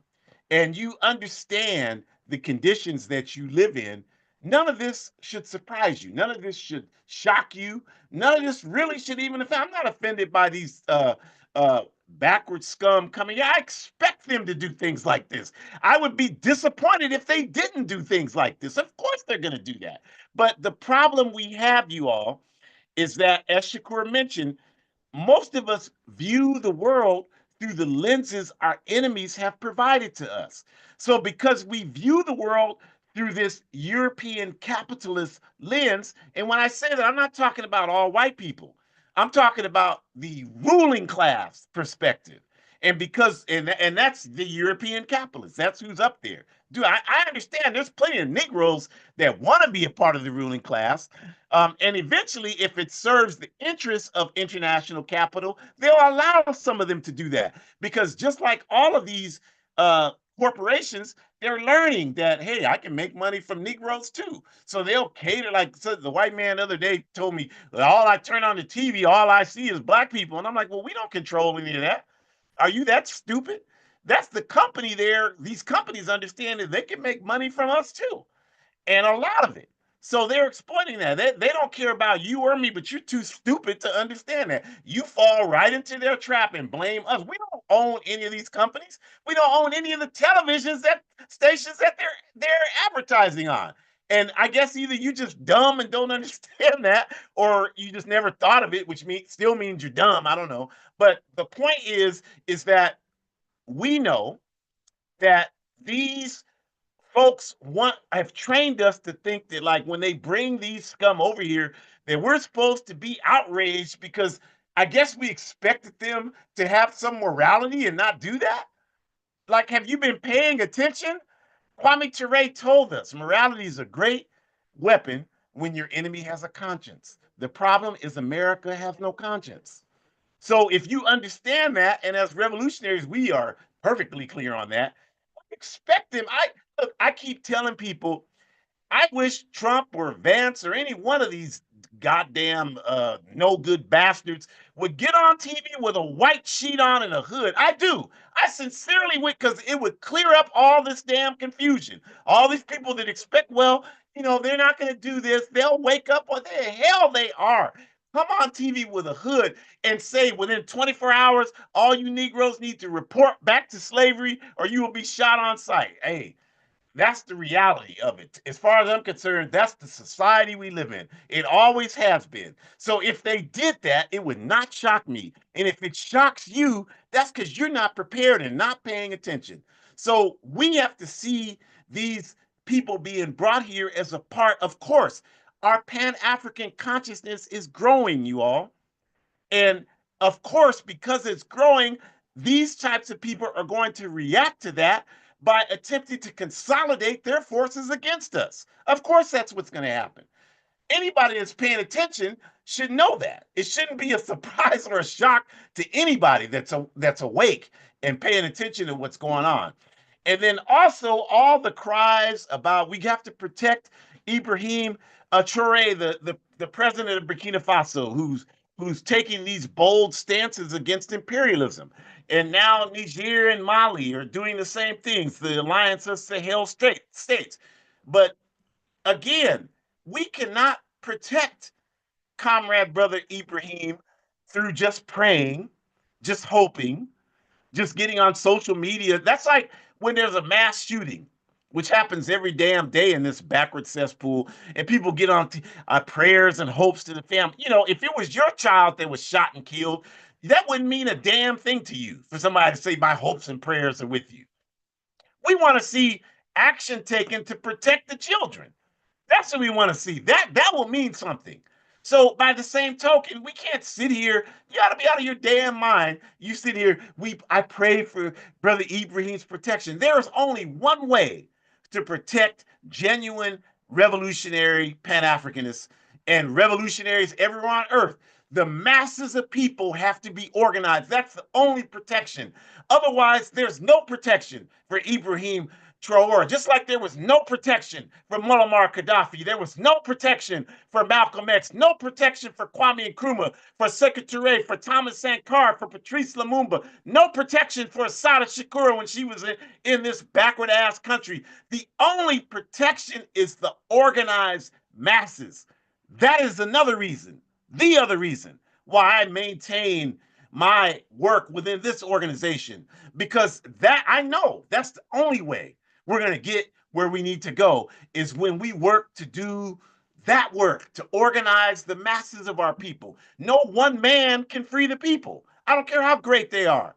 and you understand the conditions that you live in, none of this should surprise you. None of this should shock you. None of this really should even offend. I'm not offended by these backward scum coming. I expect them to do things like this. I would be disappointed if they didn't do things like this. Of course, they're going to do that. But the problem we have, you all, is that, as Shakur mentioned, most of us view the world through the lenses our enemies have provided to us. So, because we view the world through this European capitalist lens, and when I say that, I'm not talking about all white people, I'm talking about the ruling class perspective. And and that's the European capitalists, that's who's up there. Dude, I understand there's plenty of Negroes that want to be a part of the ruling class, and eventually, if it serves the interests of international capital, they'll allow some of them to do that. Because just like all of these corporations, they're learning that, hey, I can make money from Negroes too. So they'll cater. Like, so the white man the other day told me, all I turn on the TV, all I see is black people. And I'm like, well, we don't control any of that. Are you that stupid? That's the company there. These companies understand that they can make money from us too, and a lot of it. So they're exploiting that. They don't care about you or me, but you're too stupid to understand that. You fall right into their trap and blame us. We don't own any of these companies. We don't own any of the televisions that stations that they're advertising on. And I guess either you just dumb and don't understand that, or you just never thought of it, which still means you're dumb. I don't know. But the point is that we know that these folks have trained us to think that, like, when they bring these scum over here, that we're supposed to be outraged because I guess we expected them to have some morality and not do that. Like, have you been paying attention? Kwame Ture told us morality is a great weapon when your enemy has a conscience. The problem is America has no conscience. So if you understand that, and as revolutionaries, we are perfectly clear on that, expect them. I keep telling people I wish Trump or Vance or any one of these goddamn no good bastards would get on TV with a white sheet on and a hood. I do. I sincerely would, because it would clear up all this damn confusion. All these people that expect, well, they're not going to do this. They'll wake up. What the hell they are. Come on TV with a hood and say within 24 hours, all you Negroes need to report back to slavery or you will be shot on sight. Hey, that's the reality of it. As far as I'm concerned, that's the society we live in. It always has been. So if they did that, it would not shock me. And if it shocks you, that's because you're not prepared and not paying attention. So we have to see these people being brought here as a part, of course. Our Pan African consciousness is growing, you all. And of course, because it's growing, these types of people are going to react to that by attempting to consolidate their forces against us. Of course, that's what's going to happen. Anybody that's paying attention should know that. It shouldn't be a surprise or a shock to anybody that's awake and paying attention to what's going on. And then also all the cries about we have to protect Ibrahim Traore, the president of Burkina Faso, who's taking these bold stances against imperialism. And now Niger and Mali are doing the same things, the Alliance of Sahel states. But again, we cannot protect comrade brother Ibrahim through just praying, just hoping, just getting on social media. That's like when there's a mass shooting, which happens every damn day in this backward cesspool, and people get on prayers and hopes to the family. If it was your child that was shot and killed, that wouldn't mean a damn thing to you for somebody to say, my hopes and prayers are with you. We want to see action taken to protect the children. That's what we want to see. That will mean something. So by the same token, we can't sit here. You got to be out of your damn mind. You sit here. I pray for Brother Ibrahim's protection. There is only one way to protect genuine revolutionary Pan-Africanists and revolutionaries everywhere on earth. The masses of people have to be organized. That's the only protection. Otherwise, there's no protection for Ibrahim Traore, just like there was no protection for Muammar Gaddafi, there was no protection for Malcolm X, no protection for Kwame Nkrumah, for Sekou Touré, for Thomas Sankara, for Patrice Lumumba, no protection for Assata Shakur when she was in this backward ass country. The only protection is the organized masses. That is another reason, the other reason why I maintain my work within this organization, because that I know that's the only way we're going to get where we need to go is when we work to do that work, to organize the masses of our people. No one man can free the people. I don't care how great they are.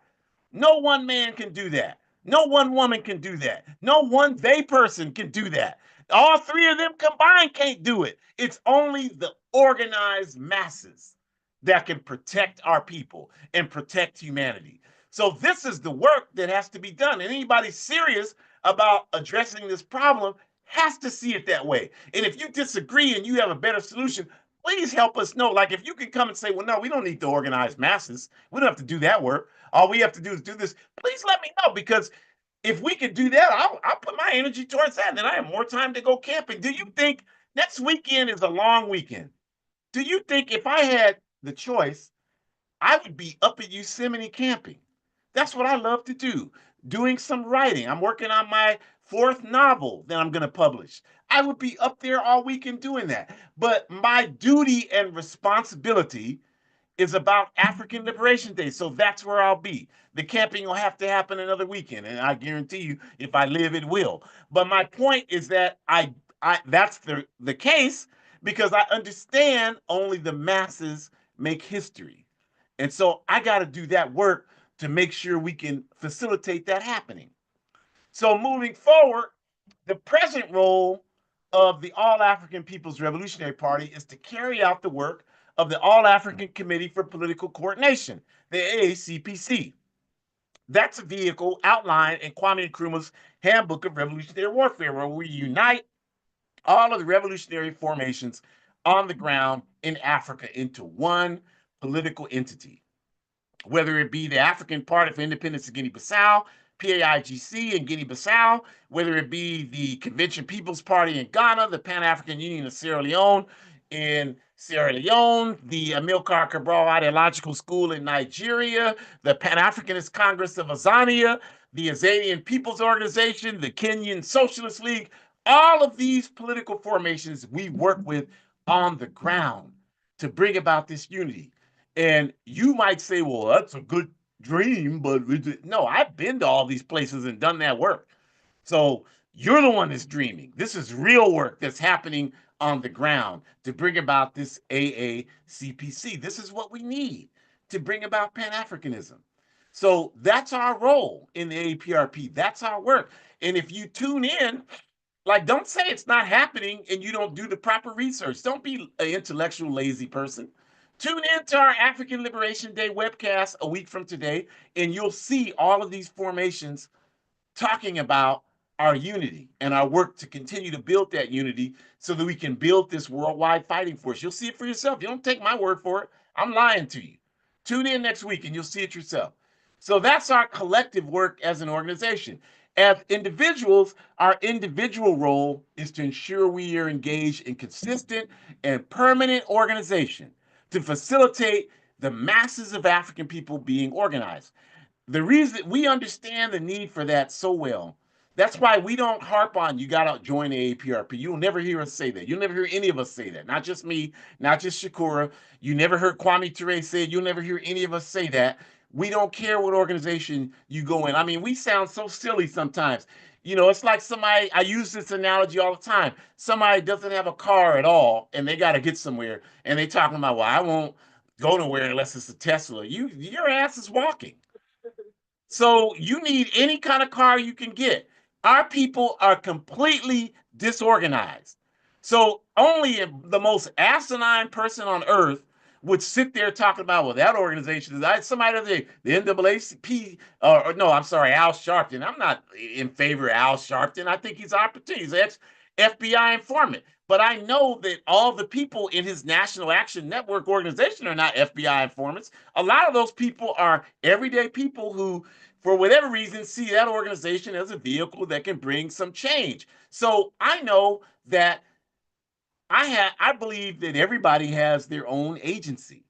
No one man can do that. No one woman can do that. No one they person can do that. All three of them combined can't do it. It's only the organized masses that can protect our people and protect humanity. So this is the work that has to be done. And anybody serious about addressing this problem has to see it that way. And if you disagree and you have a better solution, please help us know. Like if you can come and say, well, no, we don't need to organize masses. We don't have to do that work. All we have to do is do this. Please let me know, because if we could do that, I'll put my energy towards that. And then I have more time to go camping. Do you think next weekend is a long weekend? Do you think if I had the choice, I would be up at Yosemite camping? That's what I love to do, doing some writing. I'm working on my fourth novel that I'm going to publish. I would be up there all weekend doing that. But my duty and responsibility is about African Liberation Day. So that's where I'll be. The camping will have to happen another weekend. And I guarantee you, if I live, it will. But my point is that I that's the case because I understand only the masses make history. And so I got to do that work to make sure we can facilitate that happening. So moving forward, the present role of the All African People's Revolutionary Party is to carry out the work of the All African Committee for Political Coordination, the AACPC. That's a vehicle outlined in Kwame Nkrumah's Handbook of Revolutionary Warfare, where we unite all of the revolutionary formations on the ground in Africa into one political entity, whether it be the African Party for Independence of Guinea-Bissau, PAIGC in Guinea-Bissau, whether it be the Convention People's Party in Ghana, the Pan-African Union of Sierra Leone in Sierra Leone, the Amilcar Cabral Ideological School in Nigeria, the Pan-Africanist Congress of Azania, the Azanian People's Organization, the Kenyan Socialist League, all of these political formations we work with on the ground to bring about this unity. And you might say, well, that's a good dream, but no, I've been to all these places and done that work. So you're the one that's dreaming. This is real work that's happening on the ground to bring about this AACPC. This is what we need to bring about Pan Africanism. So that's our role in the APRP. That's our work. And if you tune in, like, don't say it's not happening and you don't do the proper research. Don't be an intellectual lazy person. Tune in to our African Liberation Day webcast a week from today, and you'll see all of these formations talking about our unity and our work to continue to build that unity so that we can build this worldwide fighting force. You'll see it for yourself. You don't take my word for it. I'm lying to you. Tune in next week and you'll see it yourself. So that's our collective work as an organization. As individuals, our individual role is to ensure we are engaged in consistent and permanent organization to facilitate the masses of African people being organized. The reason we understand the need for that so well, that's why we don't harp on you got to join the APRP. You'll never hear us say that. You'll never hear any of us say that. Not just me, not just Shakura. You never heard Kwame Ture say it. You'll never hear any of us say that. We don't care what organization you go in. I mean, we sound so silly sometimes. It's like somebody, I use this analogy all the time. Somebody doesn't have a car at all and they got to get somewhere and they talking about, well, I won't go nowhere unless it's a Tesla. Your ass is walking. So you need any kind of car you can get. Our people are completely disorganized. So only the most asinine person on earth would sit there talking about, well, that organization is somebody the NAACP, or no, I'm sorry, Al Sharpton. I'm not in favor of Al Sharpton. I think he's opportunity. He's ex FBI informant. But I know that all the people in his National Action Network organization are not FBI informants. A lot of those people are everyday people who, for whatever reason, see that organization as a vehicle that can bring some change. So I know that I believe that everybody has their own agency.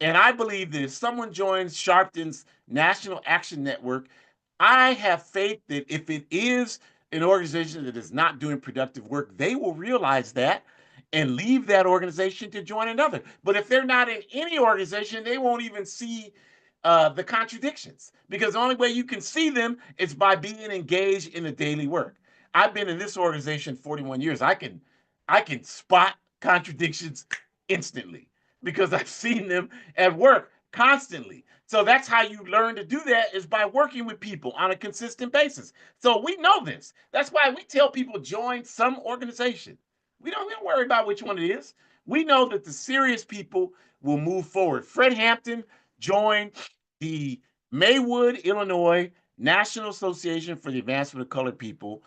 And I believe that if someone joins Sharpton's National Action Network, I have faith that if it is an organization that is not doing productive work, they will realize that and leave that organization to join another. But if they're not in any organization, they won't even see the contradictions, because the only way you can see them is by being engaged in the daily work. I've been in this organization 41 years. I can spot contradictions instantly because I've seen them at work constantly. So that's how you learn to do that, is by working with people on a consistent basis. So we know this. That's why we tell people join some organization. We don't worry about which one it is. We know that the serious people will move forward. Fred Hampton joined the Maywood, Illinois National Association for the Advancement of Colored People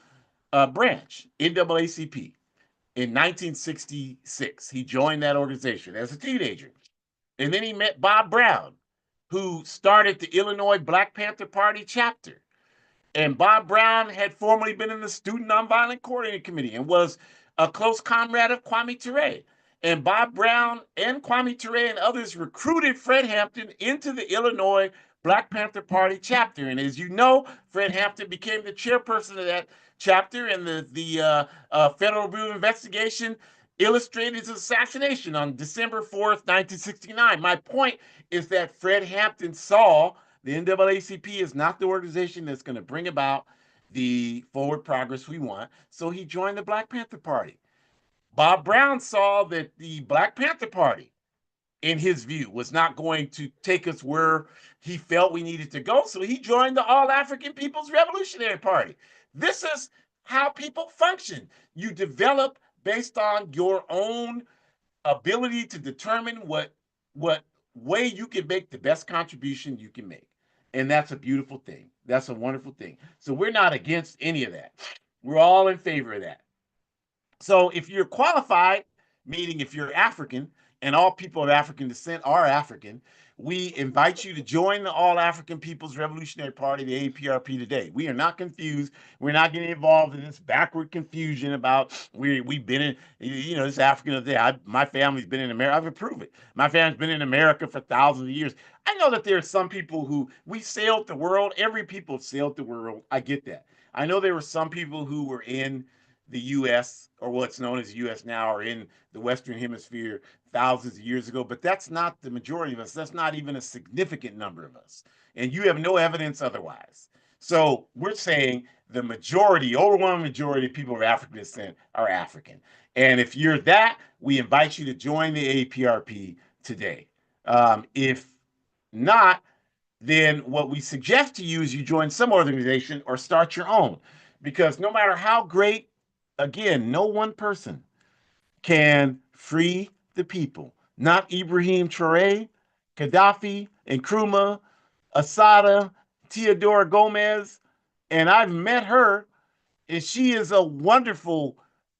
branch, NAACP, in 1966. He joined that organization as a teenager. And then he met Bob Brown, who started the Illinois Black Panther Party chapter. And Bob Brown had formerly been in the Student Nonviolent Coordinating Committee and was a close comrade of Kwame Ture. And Bob Brown and Kwame Ture and others recruited Fred Hampton into the Illinois Black Panther Party chapter. And as you know, Fred Hampton became the chairperson of that chapter, and the Federal Bureau of Investigation illustrated his assassination on December 4th, 1969. My point is that Fred Hampton saw the NAACP is not the organization that's going to bring about the forward progress we want. So he joined the Black Panther Party. Bob Brown saw that the Black Panther Party, in his view, was not going to take us where he felt we needed to go. So he joined the All African People's Revolutionary Party. This is how people function. You develop based on your own ability to determine what way you can make the best contribution you can make. And that's a beautiful thing. That's a wonderful thing. So we're not against any of that. We're all in favor of that. So if you're qualified, meaning if you're African, and all people of African descent are African. We invite you to join the All African People's Revolutionary Party, the APRP, today. We are not confused. We're not getting involved in this backward confusion about we've been in, this African of the day. My family's been in America. I've approved it. My family's been in America for thousands of years. I know that there are some people who we sailed the world. Every people sailed the world. I get that. I know there were some people who were in the U.S. or what's known as U.S. now, or in the Western Hemisphere thousands of years ago, but that's not the majority of us. That's not even a significant number of us. And you have no evidence otherwise. So we're saying the majority, overwhelming majority of people of African descent are African. And if you're that, we invite you to join the APRP today. If not, then what we suggest to you is you join some organization or start your own. Because no matter how great, again, no one person can free the people. Not Ibrahim Traore, Gaddafi, Nkrumah, Asada, Teodora Gomez. And I've met her, and she is a wonderful,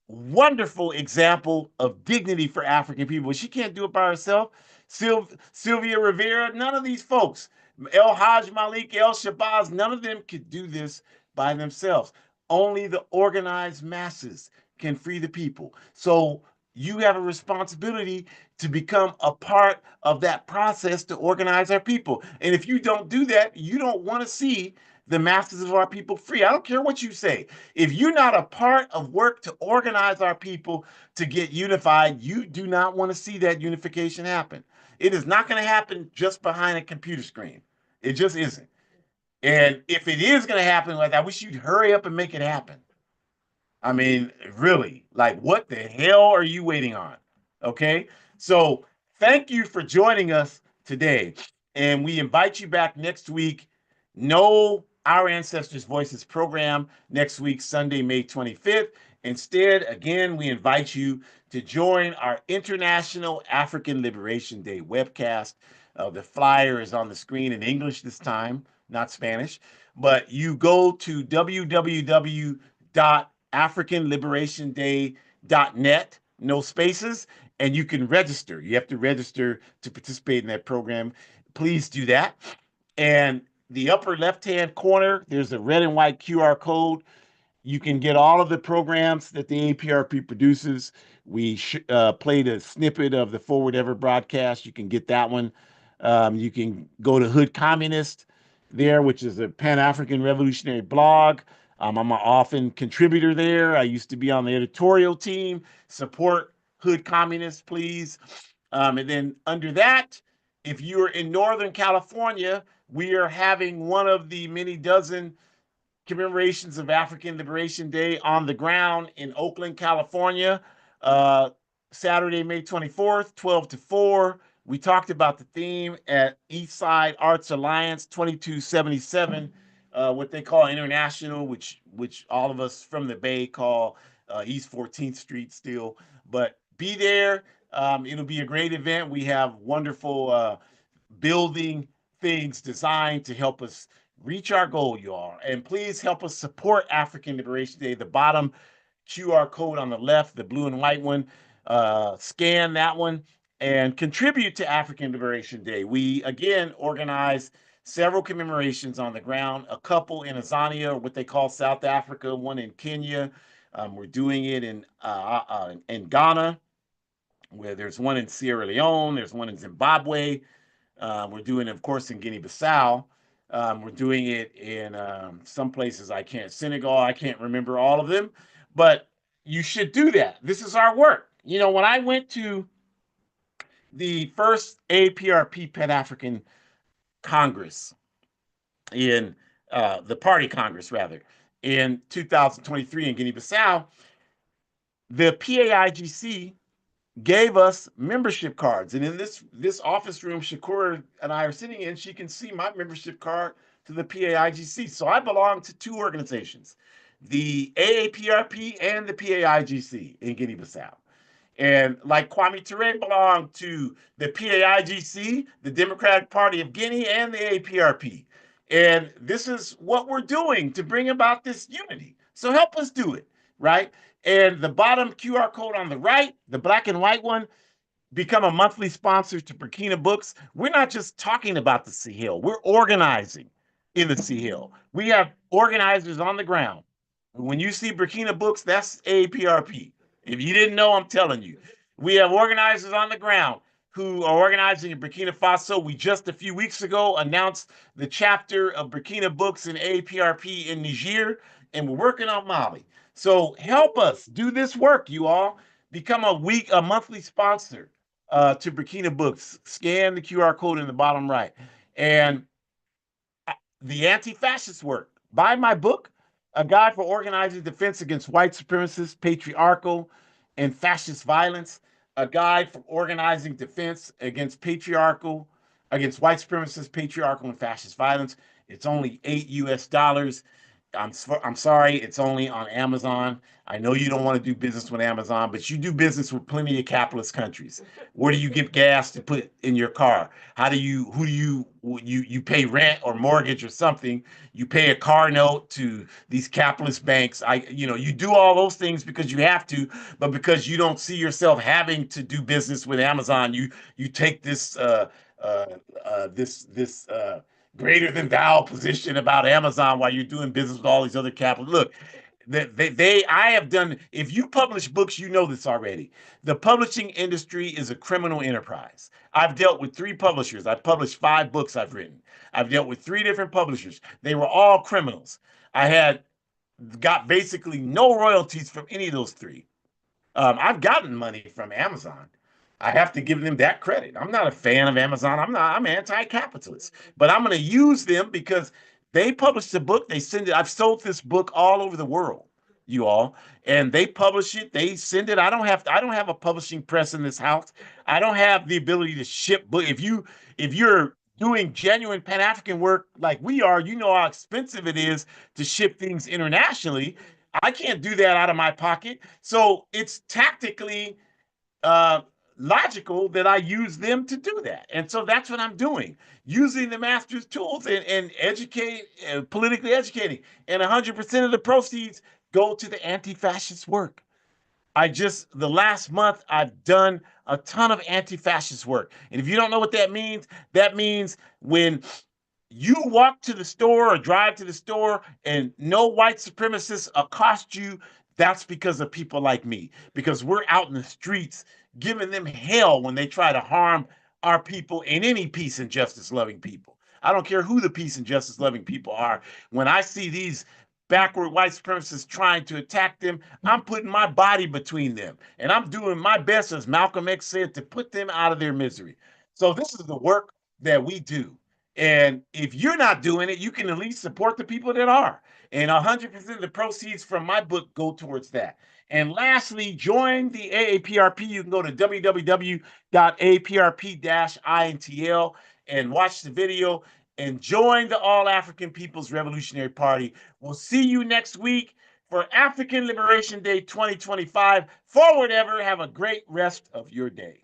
wonderful example of dignity for African people. She can't do it by herself. Sylvia Rivera, none of these folks, El Haj Malik, El Shabazz, none of them could do this by themselves. Only the organized masses can free the people. So you have a responsibility to become a part of that process to organize our people. And if you don't do that, you don't want to see the masses of our people free. I don't care what you say. If you're not a part of work to organize our people to get unified, you do not want to see that unification happen. It is not going to happen just behind a computer screen. It just isn't. And if it is going to happen, like, I wish you'd hurry up and make it happen. I mean, really, like, what the hell are you waiting on? Okay. So thank you for joining us today. And we invite you back next week. No Our Ancestors Voices program next week, Sunday, May 25th. Instead, again, we invite you to join our International African Liberation Day webcast. The flyer is on the screen in English this time, not Spanish. But you go to www.africanliberationday.net, no spaces, and you can register. You have to register to participate in that program. Please do that. And the upper left-hand corner, there's a red and white QR code. You can get all of the programs that the APRP produces. We played a snippet of the Forward Ever broadcast. You can get that one. You can go to Hood Communist there, which is a Pan-African revolutionary blog. I'm an often contributor there. I used to be on the editorial team. Support Hood Communist, please. And then under that, if you're in Northern California, we are having one of the many dozen commemorations of African Liberation Day on the ground in Oakland, California, uh, Saturday, May 24th, 12 to 4. We talked about the theme at Eastside Arts Alliance 2277, what they call International, which all of us from the Bay call East 14th Street still. But be there. It'll be a great event. We have wonderful building things designed to help us reach our goal, you all. And please help us support African Liberation Day. The bottom QR code on the left, the blue and white one, scan that one and contribute to African Liberation Day. We, again, organize several commemorations on the ground, a couple in Azania, what they call South Africa, one in Kenya. We're doing it in Ghana, where there's one in Sierra Leone, there's one in Zimbabwe. We're doing it, of course, in Guinea-Bissau. We're doing it in some places Senegal, I can't remember all of them, but you should do that. This is our work. You know, when I went to the first APRP Pan-African Congress in the party Congress, rather, in 2023 in Guinea-Bissau, the PAIGC gave us membership cards. And in this office room Shakur and I are sitting in, she can see my membership card to the PAIGC. So I belong to two organizations, the AAPRP and the PAIGC in Guinea-Bissau. And like Kwame Ture belonged to the PAIGC, the Democratic Party of Guinea, and the APRP. And this is what we're doing to bring about this unity. So help us do it, right? And the bottom QR code on the right, the black and white one, become a monthly sponsor to Burkina Books, we're not just talking about the Sahel, we're organizing in the Sahel. We have organizers on the ground. When you see Burkina Books, that's APRP. If you didn't know, I'm telling you. We have organizers on the ground who are organizing in Burkina Faso. We just a few weeks ago announced the chapter of Burkina Books and APRP in Niger, and we're working on Mali. So help us do this work, you all. Become a monthly sponsor to Burkina Books. Scan the QR code in the bottom right. And the anti-fascist work. Buy my book, A Guide for Organizing Defense Against White Supremacist, Patriarchal, and Fascist Violence. A Guide for Organizing Defense Against against white supremacist, patriarchal, and fascist violence. It's only $8 US. I'm sorry, it's only on Amazon. I know you don't want to do business with Amazon, but you do business with plenty of capitalist countries. Where do you get gas to put in your car? Who do you pay rent or mortgage or something? You pay a car note to these capitalist banks. You do all those things because you have to, but because you don't see yourself having to do business with Amazon, you take uh, this greater than thou position about Amazon while you're doing business with all these other capital. Look, I have done. If you publish books, you know this already. The publishing industry is a criminal enterprise. I've dealt with 3 publishers. I've published 5 books I've written. I've dealt with 3 different publishers. They were all criminals. I had got basically no royalties from any of those 3. I've gotten money from Amazon. I have to give them that credit. I'm not a fan of Amazon. I'm anti-capitalist, but I'm going to use them because they published a book. They send it. I've sold this book all over the world, you all, and they publish it. They send it. I don't have a publishing press in this house. I don't have the ability to ship book. If you're doing genuine Pan African work like we are, you know how expensive it is to ship things internationally. I can't do that out of my pocket. So it's tactically uh, logical that I use them to do that. And so that's what I'm doing, using the master's tools and politically educating. And 100% of the proceeds go to the anti-fascist work. The last month, I've done a ton of anti fascist work. And if you don't know what that means when you walk to the store or drive to the store and no white supremacists accost you, that's because of people like me, because we're out in the streets giving them hell when they try to harm our people and any peace and justice loving people. I don't care who the peace and justice loving people are. When I see these backward white supremacists trying to attack them, I'm putting my body between them. And I'm doing my best, as Malcolm X said, to put them out of their misery. So this is the work that we do. And if you're not doing it, you can at least support the people that are. And 100% of the proceeds from my book go towards that. And lastly, join the AAPRP. You can go to www.aaprp-intl and watch the video and join the All African People's Revolutionary Party. We'll see you next week for African Liberation Day 2025. Forward ever. Have a great rest of your day.